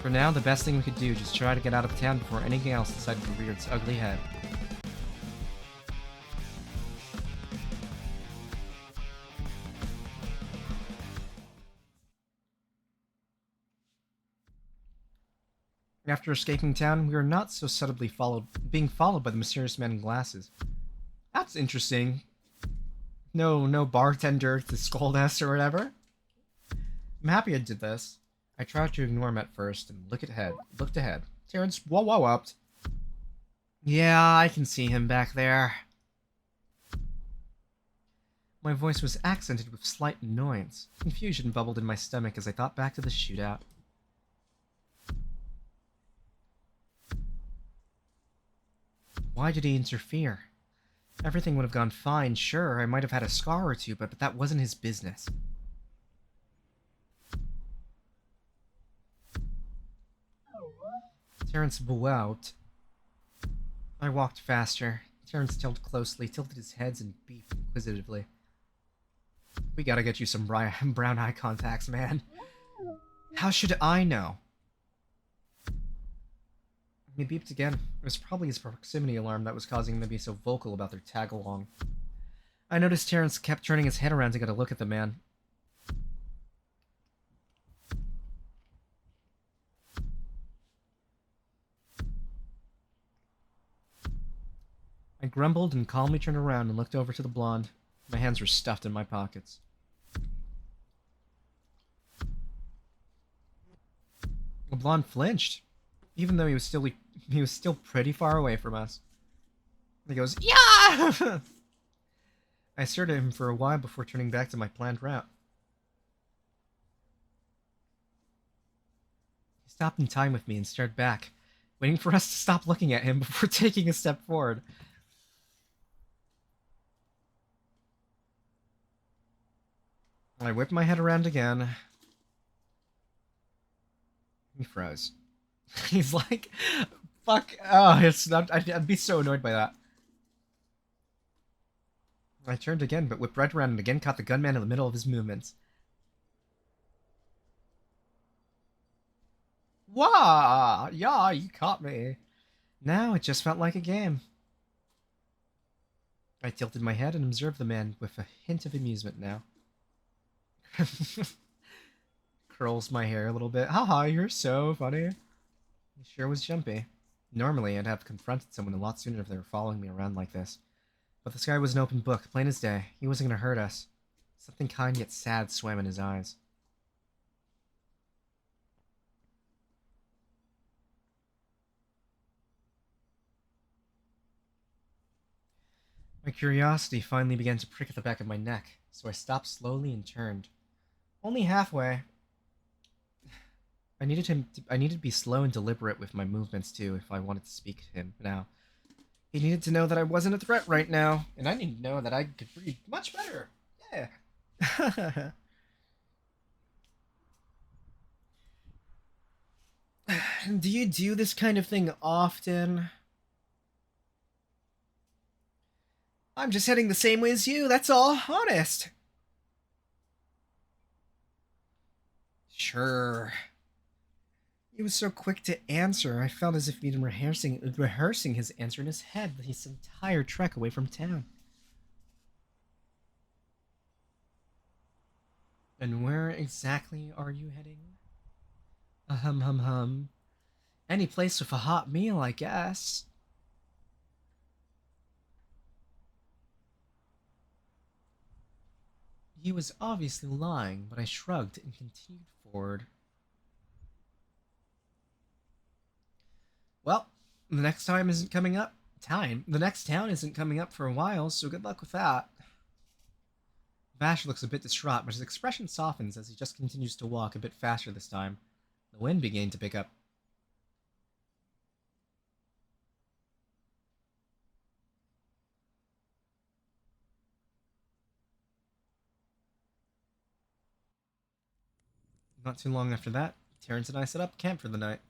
For now, the best thing we could do is just try to get out of town before anything else decided to rear its ugly head. After escaping town, we were not so subtly being followed by the mysterious man in glasses. That's interesting. No bartender to scold us or whatever. I'm happy I did this. I tried to ignore him at first and looked ahead. Terrence whoa-upped. Yeah, I can see him back there. My voice was accented with slight annoyance. Confusion bubbled in my stomach as I thought back to the shootout. Why did he interfere? Everything would have gone fine, sure, I might have had a scar or two, but that wasn't his business. Terrence bowed. I walked faster. Terrence tilted his head and beeped inquisitively. We gotta get you some brown eye contacts, man. How should I know? He beeped again. It was probably his proximity alarm that was causing him to be so vocal about their tag-along. I noticed Terrence kept turning his head around to get a look at the man. I grumbled and calmly turned around and looked over to the blonde. My hands were stuffed in my pockets. The blonde flinched, even though he was still pretty far away from us. He goes, "Yeah!" I stared at him for a while before turning back to my planned route. He stopped in time with me and stared back, waiting for us to stop looking at him before taking a step forward. I whipped my head around again. He froze. He's like, fuck, oh, it's not, I'd be so annoyed by that. I turned again, but whipped right around and again caught the gunman in the middle of his movements. Wah! Yeah, you caught me. Now it just felt like a game. I tilted my head and observed the man with a hint of amusement now. Curls my hair a little bit. Haha, you're so funny. He sure was jumpy. Normally, I'd have confronted someone a lot sooner if they were following me around like this. But this guy was an open book, plain as day. He wasn't gonna hurt us. Something kind yet sad swam in his eyes. My curiosity finally began to prick at the back of my neck, so I stopped slowly and turned. Only halfway. I needed to be slow and deliberate with my movements too if I wanted to speak to him now. He needed to know that I wasn't a threat right now, and I needed to know that I could breathe much better. Yeah. Do you do this kind of thing often? I'm just heading the same way as you, that's all, honest. Sure. He was so quick to answer, I felt as if he'd been rehearsing his answer in his head his entire trek away from town. And where exactly are you heading? Hum. Any place with a hot meal, I guess. He was obviously lying, but I shrugged and continued forward. Well, the next time isn't coming up. The next town isn't coming up for a while, so good luck with that. Vash looks a bit distraught, but his expression softens as he just continues to walk a bit faster this time. The wind began to pick up. Not too long after that, Terrence and I set up camp for the night.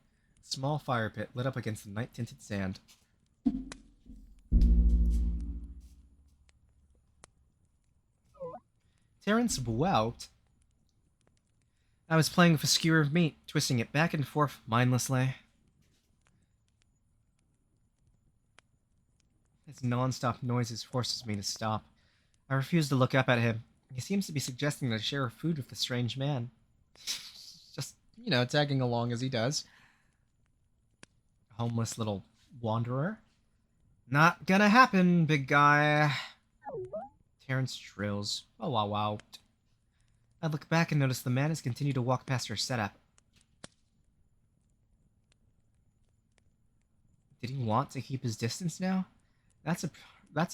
A small fire pit lit up against the night-tinted sand. Terrence Wout. I was playing with a skewer of meat, twisting it back and forth mindlessly. His non-stop noises forces me to stop. I refuse to look up at him. He seems to be suggesting that I share food with the strange man. Just, tagging along as he does. Homeless little wanderer. Not gonna happen, big guy. Terrence trills. Oh, wow, wow. I look back and notice the man has continued to walk past our setup. Did he want to keep his distance now? That's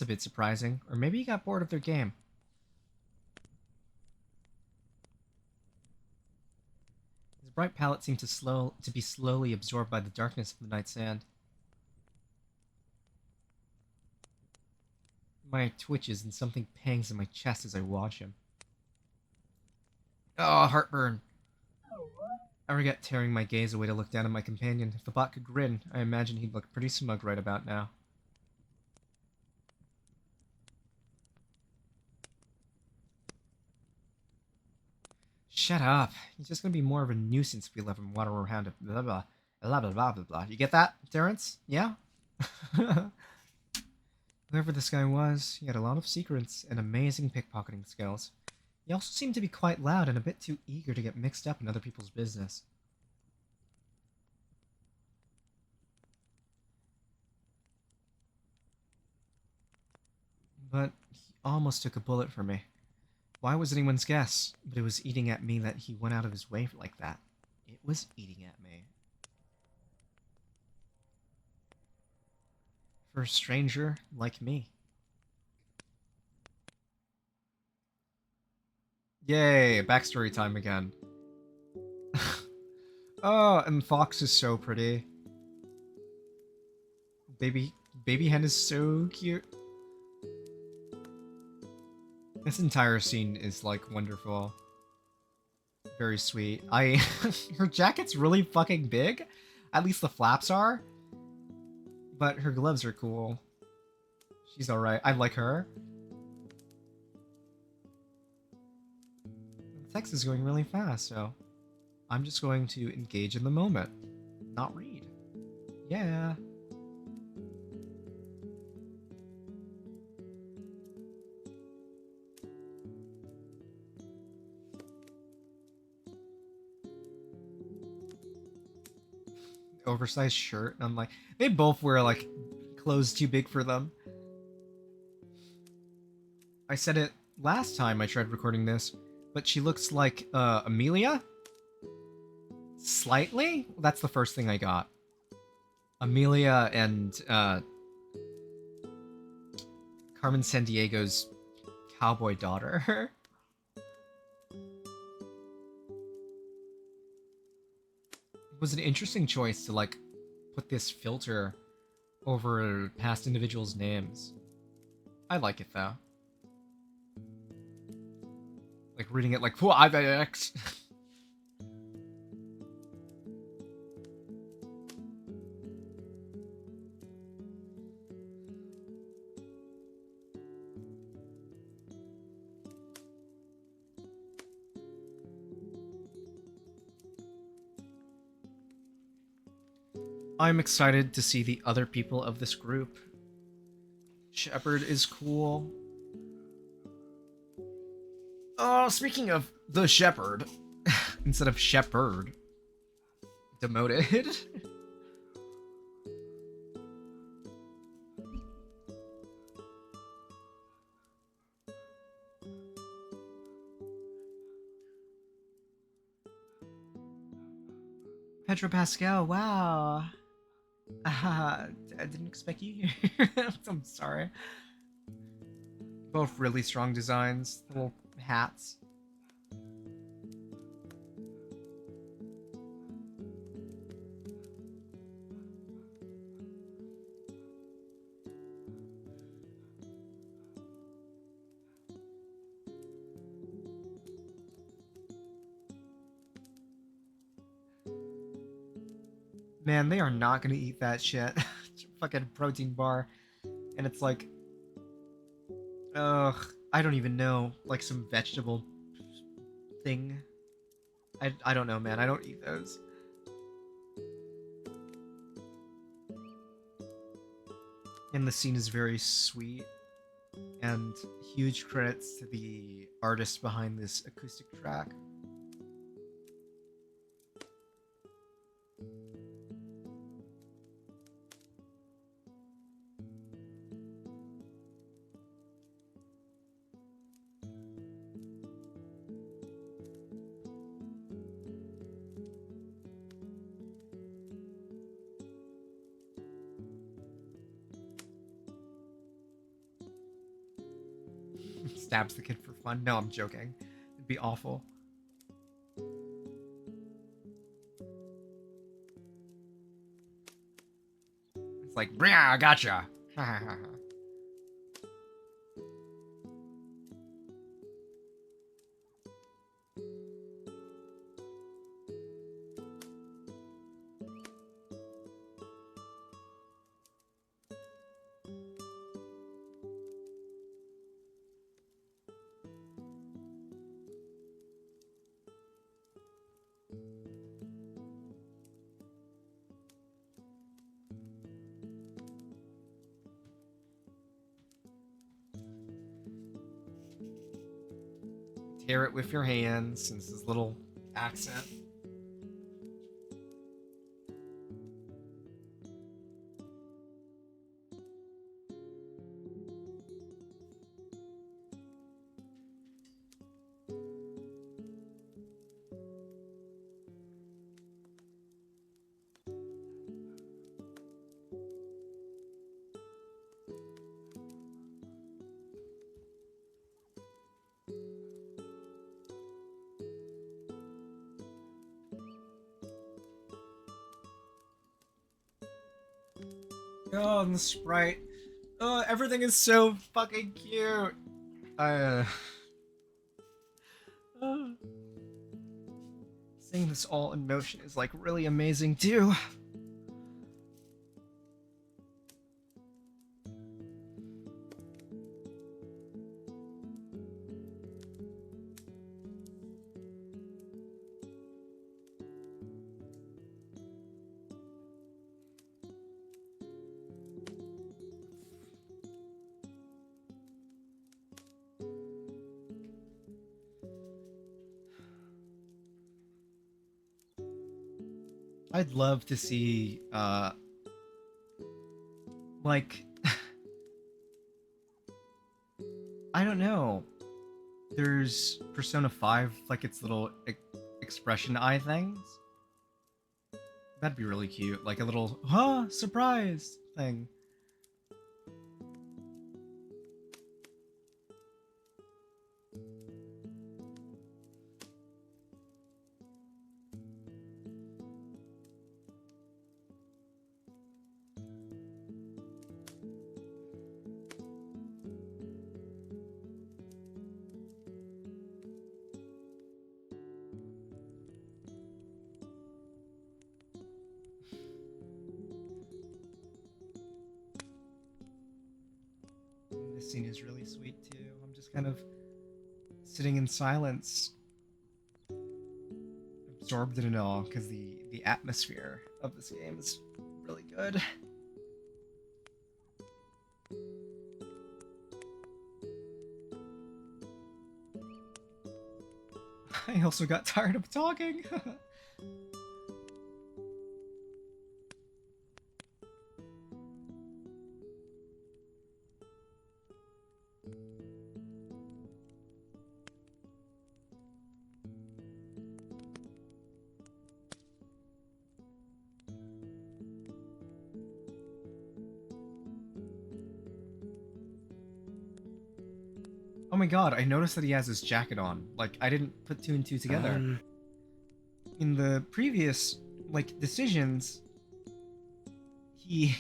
a bit surprising. Or maybe he got bored of their game. His bright palette seemed to be slowly absorbed by the darkness of the night sand. My twitches and something pangs in my chest as I watch him. Oh, heartburn. I regret tearing my gaze away to look down at my companion. If the bot could grin, I imagine he'd look pretty smug right about now. Shut up. He's just gonna be more of a nuisance if we let him wander around. Blah, blah, blah, blah, blah, blah, blah. You get that, Terrence? Yeah? Whoever this guy was, he had a lot of secrets and amazing pickpocketing skills. He also seemed to be quite loud and a bit too eager to get mixed up in other people's business. But he almost took a bullet for me. Why was anyone's guess? But it was eating at me that he went out of his way like that. It was eating at me. For a stranger like me. Yay, backstory time again. Oh, and Fox is so pretty. Baby hen is so cute. This entire scene is, like, wonderful. Very sweet. Her jacket's really fucking big. At least the flaps are. But her gloves are cool. She's alright. I like her. The text is going really fast, so I'm just going to engage in the moment. Not read. Yeah. Oversized shirt. I'm like, they both wear like clothes too big for them. I said it last time I tried recording this, but she looks like Amelia? Slightly? That's the first thing I got. Amelia and Carmen Sandiego's cowboy daughter. It was an interesting choice to, like, put this filter over past individuals' names. I like it, though. Like, reading it like, X. I'm excited to see the other people of this group. Shepard is cool. Oh, speaking of the Shepherd, instead of Shepherd, demoted. Pedro Pascal, wow. I didn't expect you here. I'm sorry. Both really strong designs, little hats. Man, they are not gonna eat that shit. Fucking protein bar. And it's like... Ugh. I don't even know, like some vegetable thing. I don't know, man. I don't eat those. And the scene is very sweet. And huge credits to the artist behind this acoustic track. Stabs the kid for fun. No, I'm joking. It'd be awful. It's like, yeah, I gotcha. Tear it with your hands, since this little accent. Oh, and the sprite. Oh, everything is so fucking cute. Seeing this all in motion is like really amazing too. I'd love to see, like, I don't know. There's Persona 5, like its little expression eye things. That'd be really cute, like a little, huh, surprise thing. This scene is really sweet too. I'm just kind of sitting in silence, absorbed in it all, because the atmosphere of this game is really good. I also got tired of talking. Oh my god, I noticed that he has his jacket on. Like, I didn't put two and two together. In the previous, like, decisions, he...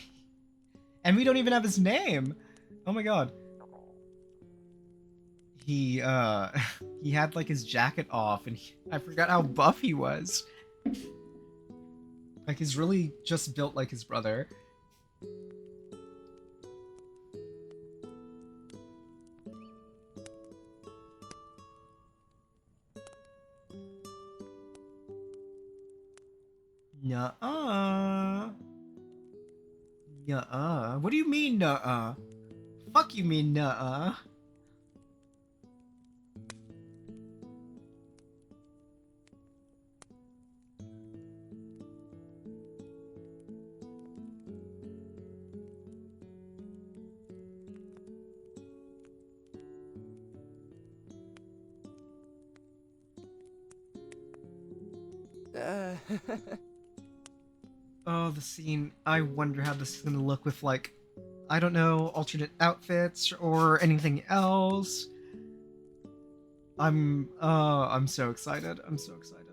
And we don't even have his name! Oh my god. He, he had, like, his jacket off, and I forgot how buff he was. Like, he's really just built like his brother. Nuh-uh. Nuh-uh. What do you mean, nuh-uh? Fuck you mean, nuh-uh? Uh, Oh, the scene. I wonder how this is gonna look with, like, I don't know, alternate outfits or anything else. I'm so excited. I'm so excited.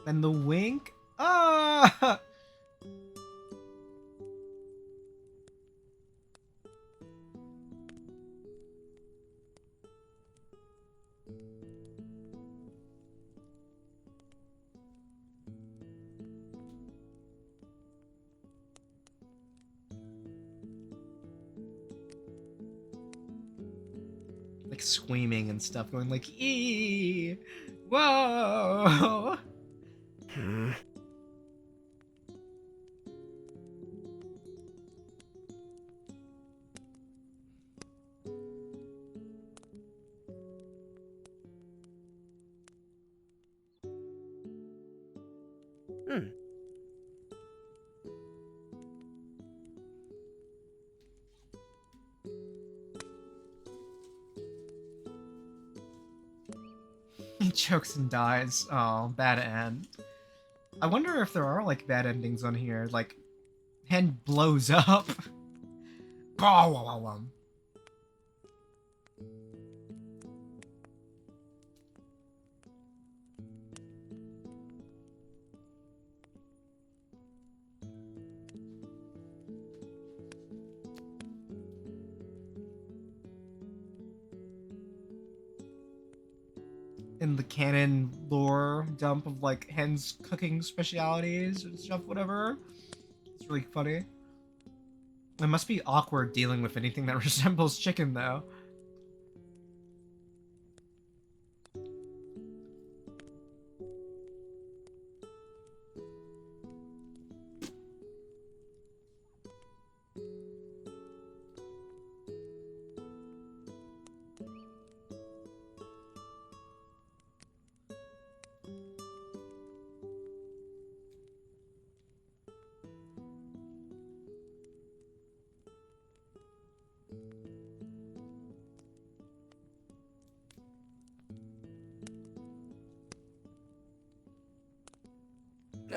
And the wink? Ah! Like screaming and stuff, going like, ee! Whoa! hmm. Hmm. He chokes and dies. Oh, bad end. I wonder if there are, like, bad endings on here. Like, Hen blows up. In the canon lore dump of, like, Hen's cooking specialities and stuff, whatever. It's really funny. It must be awkward dealing with anything that resembles chicken, though.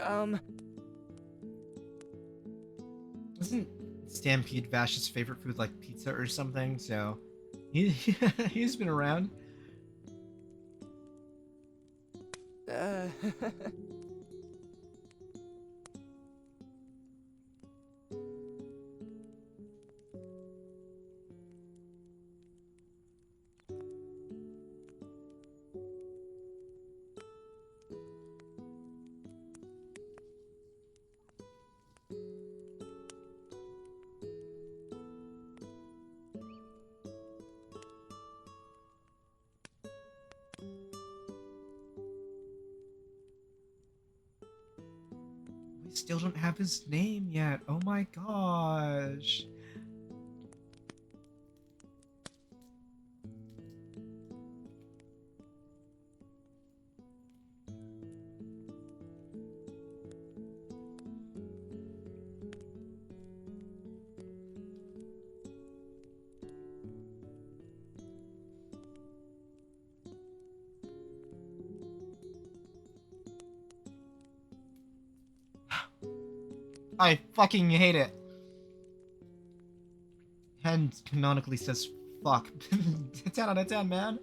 Um, Isn't Stampede Vash's favorite food like pizza or something? So he he's been around. uh, We still don't have his name yet. Oh my gosh. I fucking hate it. Hen canonically says fuck. 10 out of 10, man.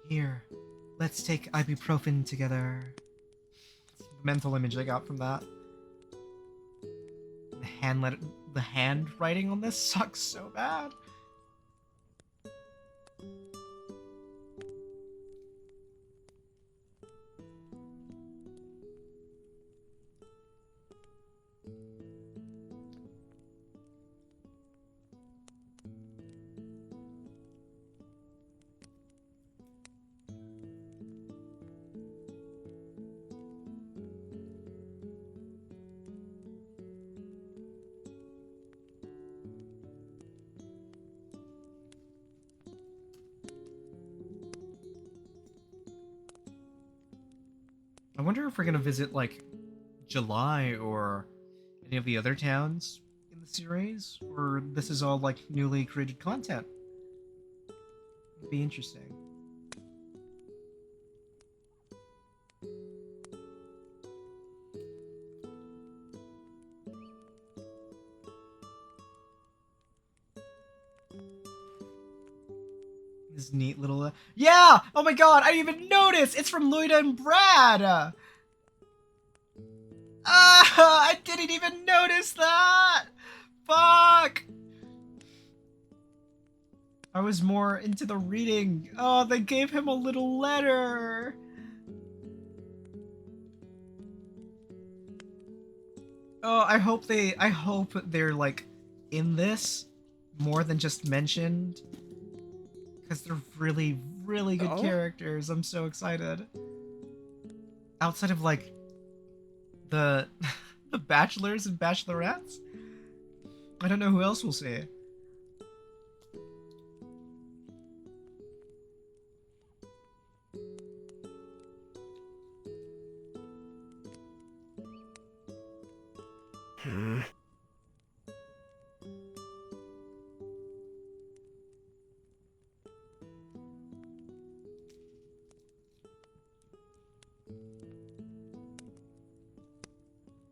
Here, let's take ibuprofen together. The mental image I got from that. The handwriting on this sucks so bad. I wonder if we're gonna visit like July or any of the other towns in the series, or this is all like newly created content. It'd be interesting. This neat little yeah! Oh my god, I didn't even notice! It's from Lloyda and Brad! I didn't even notice that! Fuck! I was more into the reading. Oh, they gave him a little letter! Oh, I hope they're like in this more than just mentioned. Because they're really, really good characters. I'm so excited. Outside of like the the bachelors and bachelorettes, I don't know who else we'll see.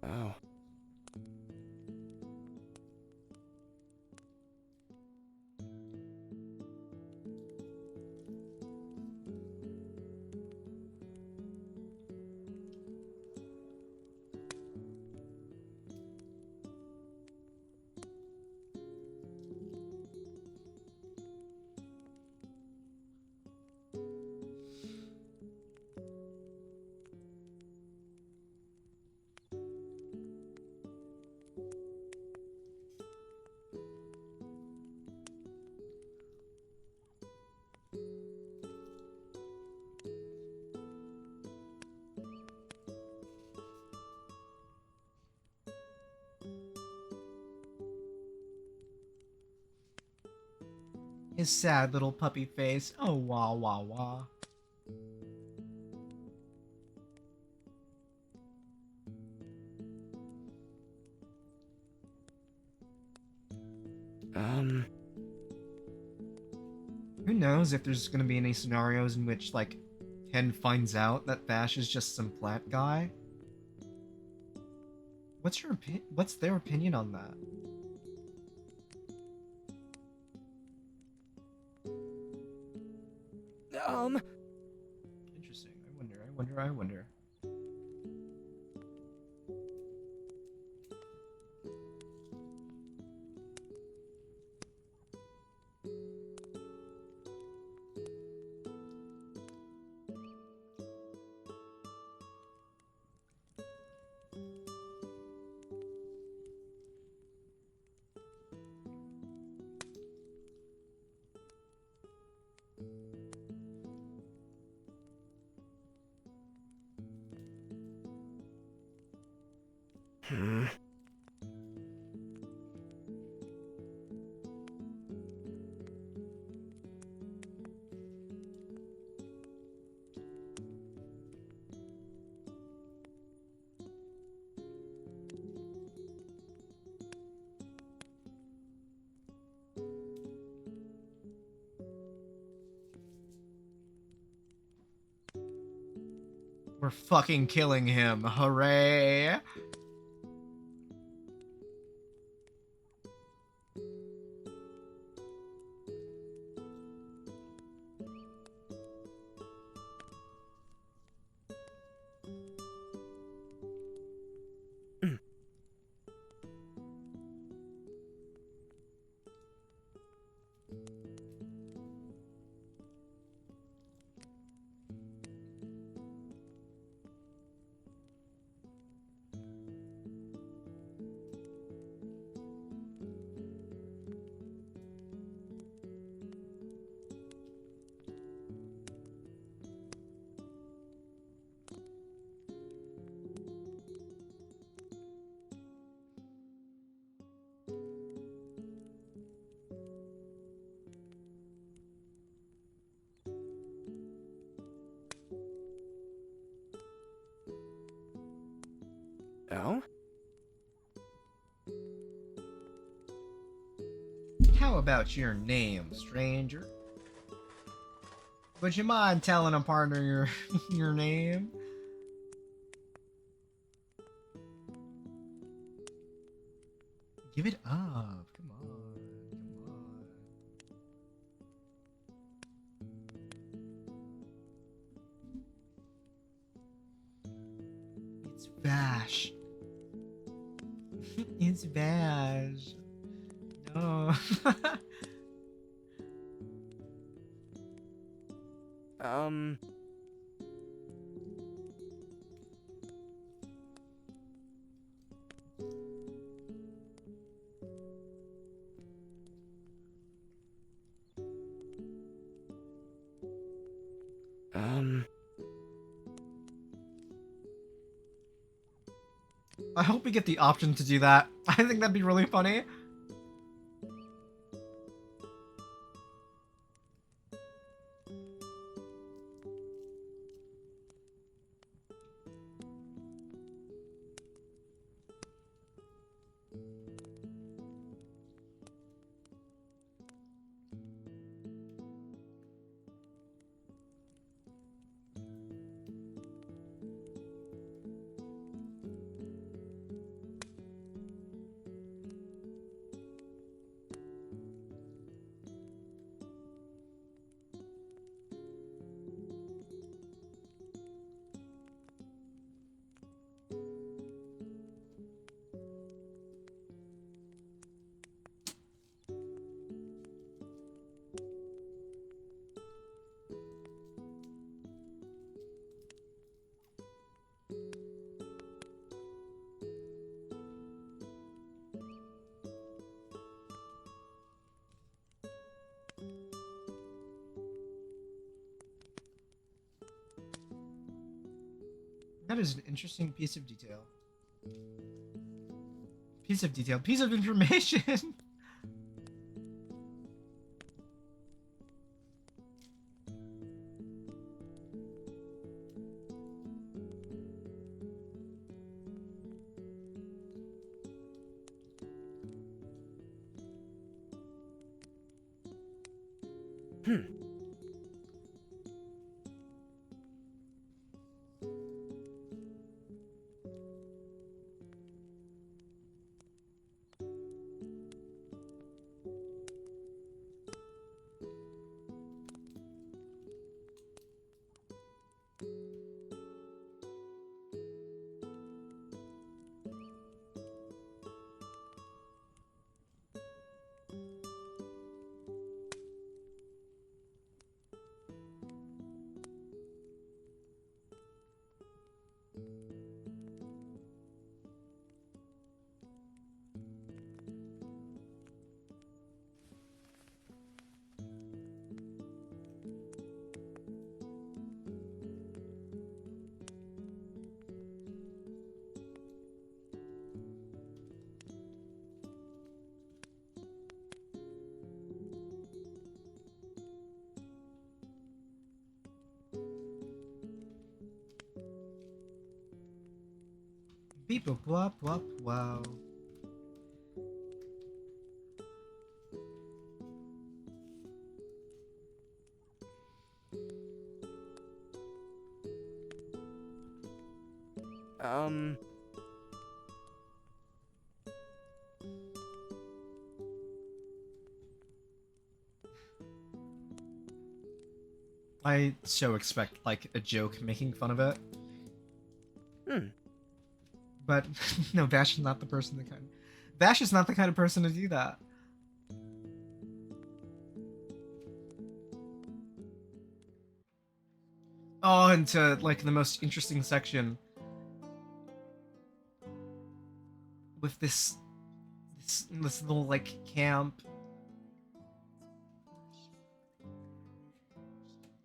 Oh. His sad little puppy face. Oh, wah, wah, wah. Who knows if there's gonna be any scenarios in which, like, Ken finds out that Vash is just some plant guy? What's their opinion on that? Interesting. I wonder. We're fucking killing him. Hooray! Oh? How about your name, stranger? Would you mind telling a partner your your name? Give it up. Come on. Come on. It's Vash. It's Vash. No. Um... I hope we get the option to do that. I think that'd be really funny. That is an interesting piece of detail. Piece of detail. Piece of information. Beep boop wop wop wow. Um... I so expect like a joke making fun of it. But no, Vash is not the person that kind. Vash is not the kind of person to do that. Oh, and to like the most interesting section with this little like camp.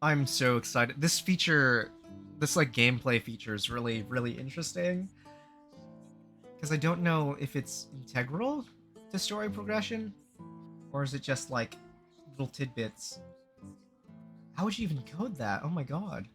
I'm so excited. This feature, this like gameplay feature is really interesting because I don't know if it's integral to story progression or is it just like little tidbits. How would you even code that? Oh my god.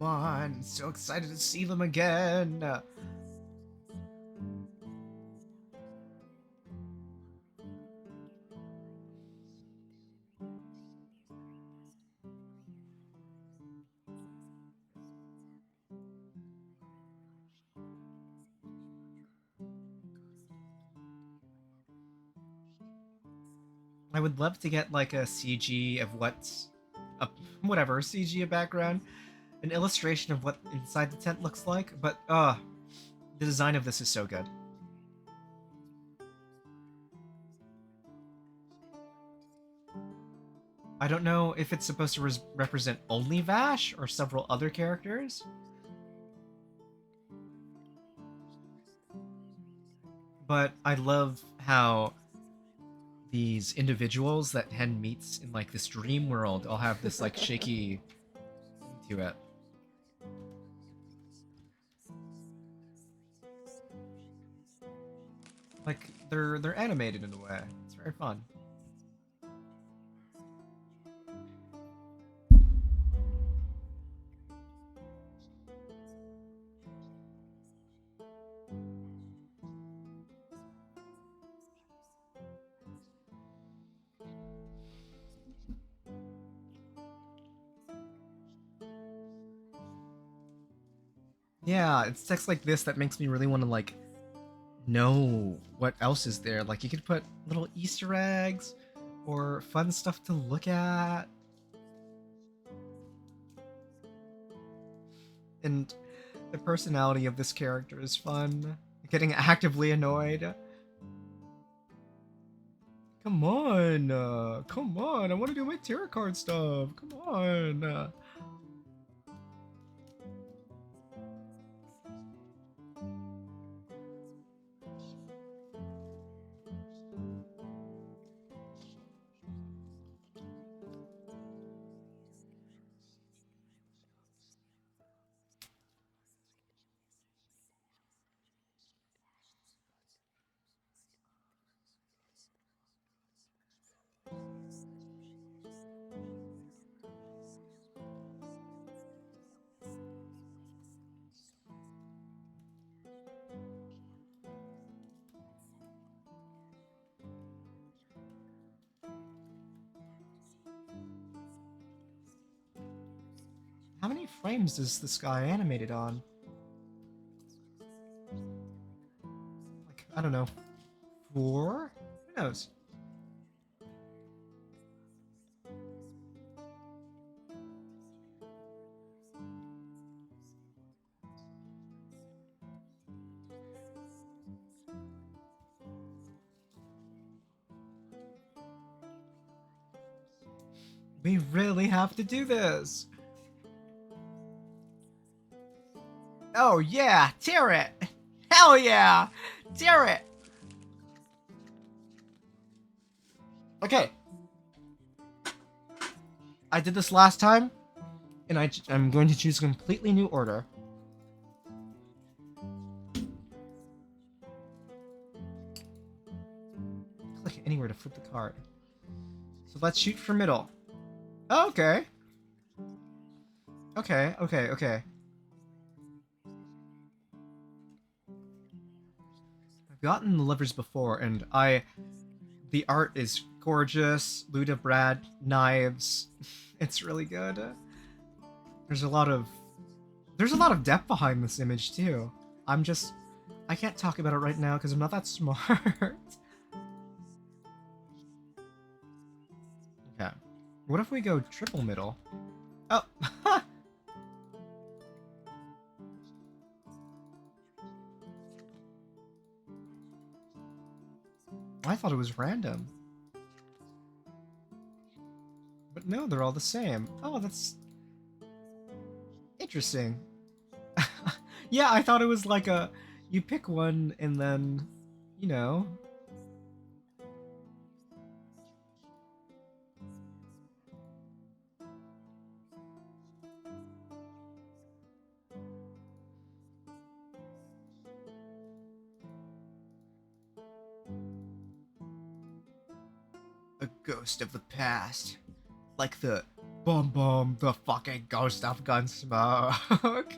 on. So excited to see them again. I would love to get like a CG of what's a whatever CG a background, an illustration of what inside the tent looks like. But the design of this is so good. I don't know if it's supposed to represent only Vash or several other characters. But I love how these individuals that Hen meets in like this dream world all have this like shaky thing to it. Like they're animated in a way. It's very fun. Yeah, it's text like this that makes me really want to like know what else is there. Like you could put little Easter eggs or fun stuff to look at. And the personality of this character is fun. Getting actively annoyed. Come on, come on! I want to do my tarot card stuff. Come on. How many frames is this guy animated on? Like, I don't know. 4? Who knows? We really have to do this! Oh yeah! Tear it! Hell yeah! Tear it! Okay. I did this last time, and I'm going to choose a completely new order. Click anywhere to flip the card. So let's shoot for middle. Oh, okay. Okay. I've gotten the levers before, and the art is gorgeous. Luda Brad knives. It's really good. There's a lot of depth behind this image too. I can't talk about it right now because I'm not that smart. Okay. What if we go triple middle? Oh. I thought it was random. But no, they're all the same. Oh, that's interesting. Yeah, I thought it was like you pick one and then, you know. A ghost of the past. Like the Boom boom, the fucking ghost of Gunsmoke.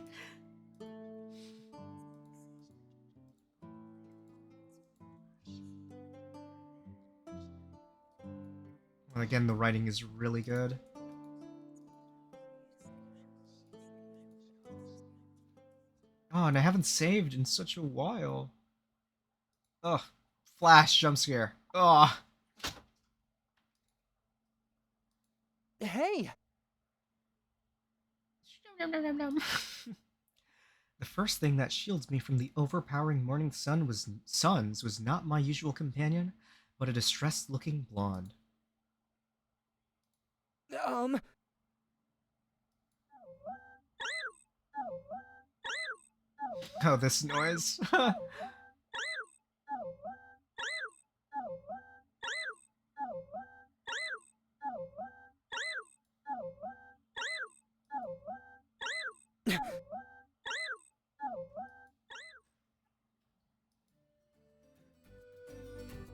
And again, the writing is really good. Oh, and I haven't saved in such a while. Ugh. Flash jump scare. Ugh. Hey! The first thing that shields me from the overpowering morning suns was not my usual companion, but a distressed-looking blonde. Oh, this noise.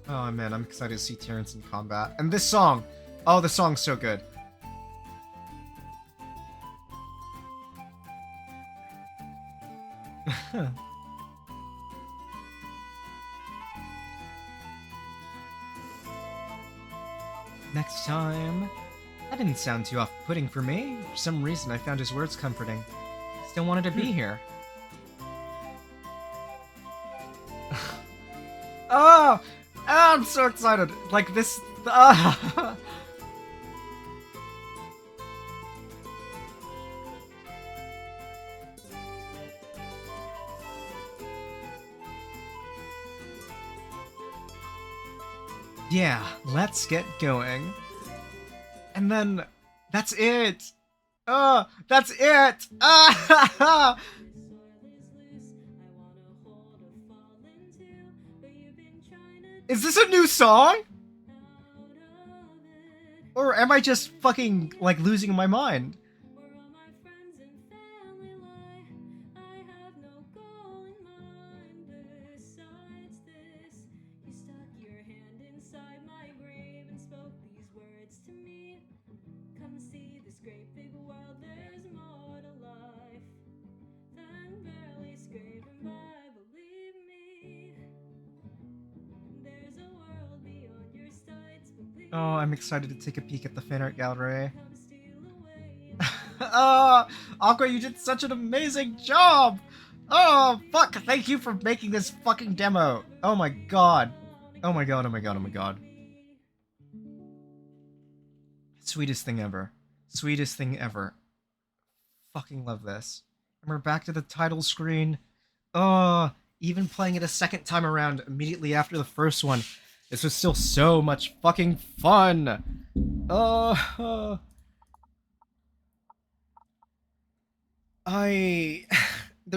Oh man, I'm excited to see Terrence in combat. And this song! Oh, the song's so good. Next time. That didn't sound too off-putting for me. For some reason, I found his words comforting. Still wanted to be here. Oh! I'm so excited! Like this... Yeah, let's get going. And then... That's it! That's it! Is this a new song? Or am I just fucking, like, losing my mind? Oh, I'm excited to take a peek at the fan art gallery. Oh, Aqua, you did such an amazing job! Oh, fuck, thank you for making this fucking demo! Oh my god. Oh my god, oh my god, oh my god. Sweetest thing ever. Sweetest thing ever. Fucking love this. And we're back to the title screen. Oh, even playing it a second time around immediately after the first one. This was still so much fucking fun! There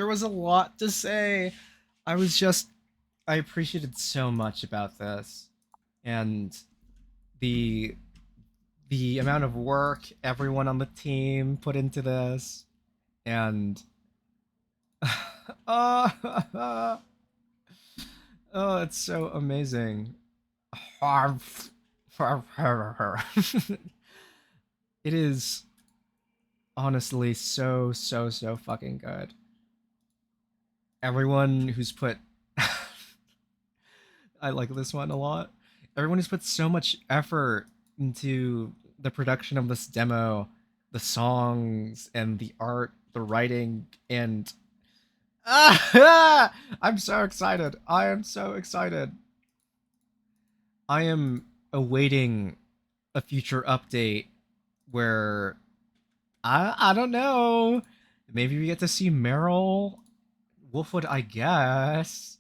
was a lot to say. I appreciated so much about this. And the amount of work everyone on the team put into this. And... oh, it's so amazing. It is honestly so fucking good. Everyone who's put I like this one a lot. Everyone who's put so much effort into the production of this demo, the songs and the art, the writing, and I'm so excited. I am so excited. I am awaiting a future update where I don't know. Maybe we get to see Meryl Wolfwood, I guess.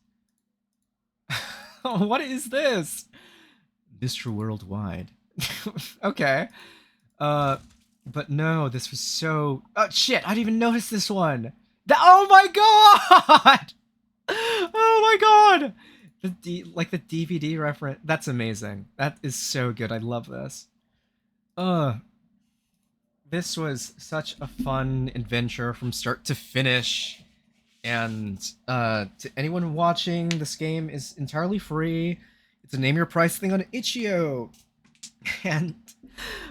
What is this? Mr. Worldwide. Okay. But no, this was so... Oh, shit, I didn't even notice this one. Oh my god! Oh my god! The DVD reference. That's amazing. That is so good. I love this. This was such a fun adventure from start to finish. And to anyone watching, this game is entirely free. It's a name your price thing on itch.io. And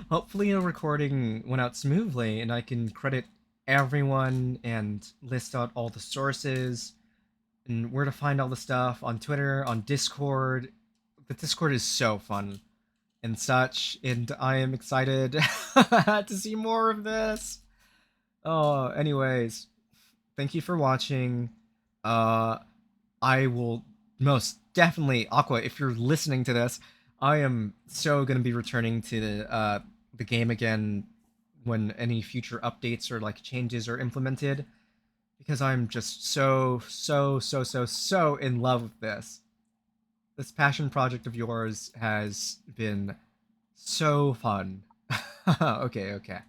hopefully the recording went out smoothly and I can credit everyone and list out all the sources and where to find all the stuff on Twitter, on Discord. The Discord is so fun and such, and I am excited to see more of this. Oh, anyways, thank you for watching. Uh, I will most definitely, Aqua, if you're listening to this, I am so gonna be returning to the game again when any future updates or like changes are implemented because I'm just so in love with this. This passion project of yours has been so fun. Okay.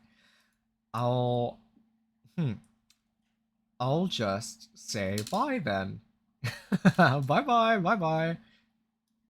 I'll hmm, I'll just say bye then. Bye bye.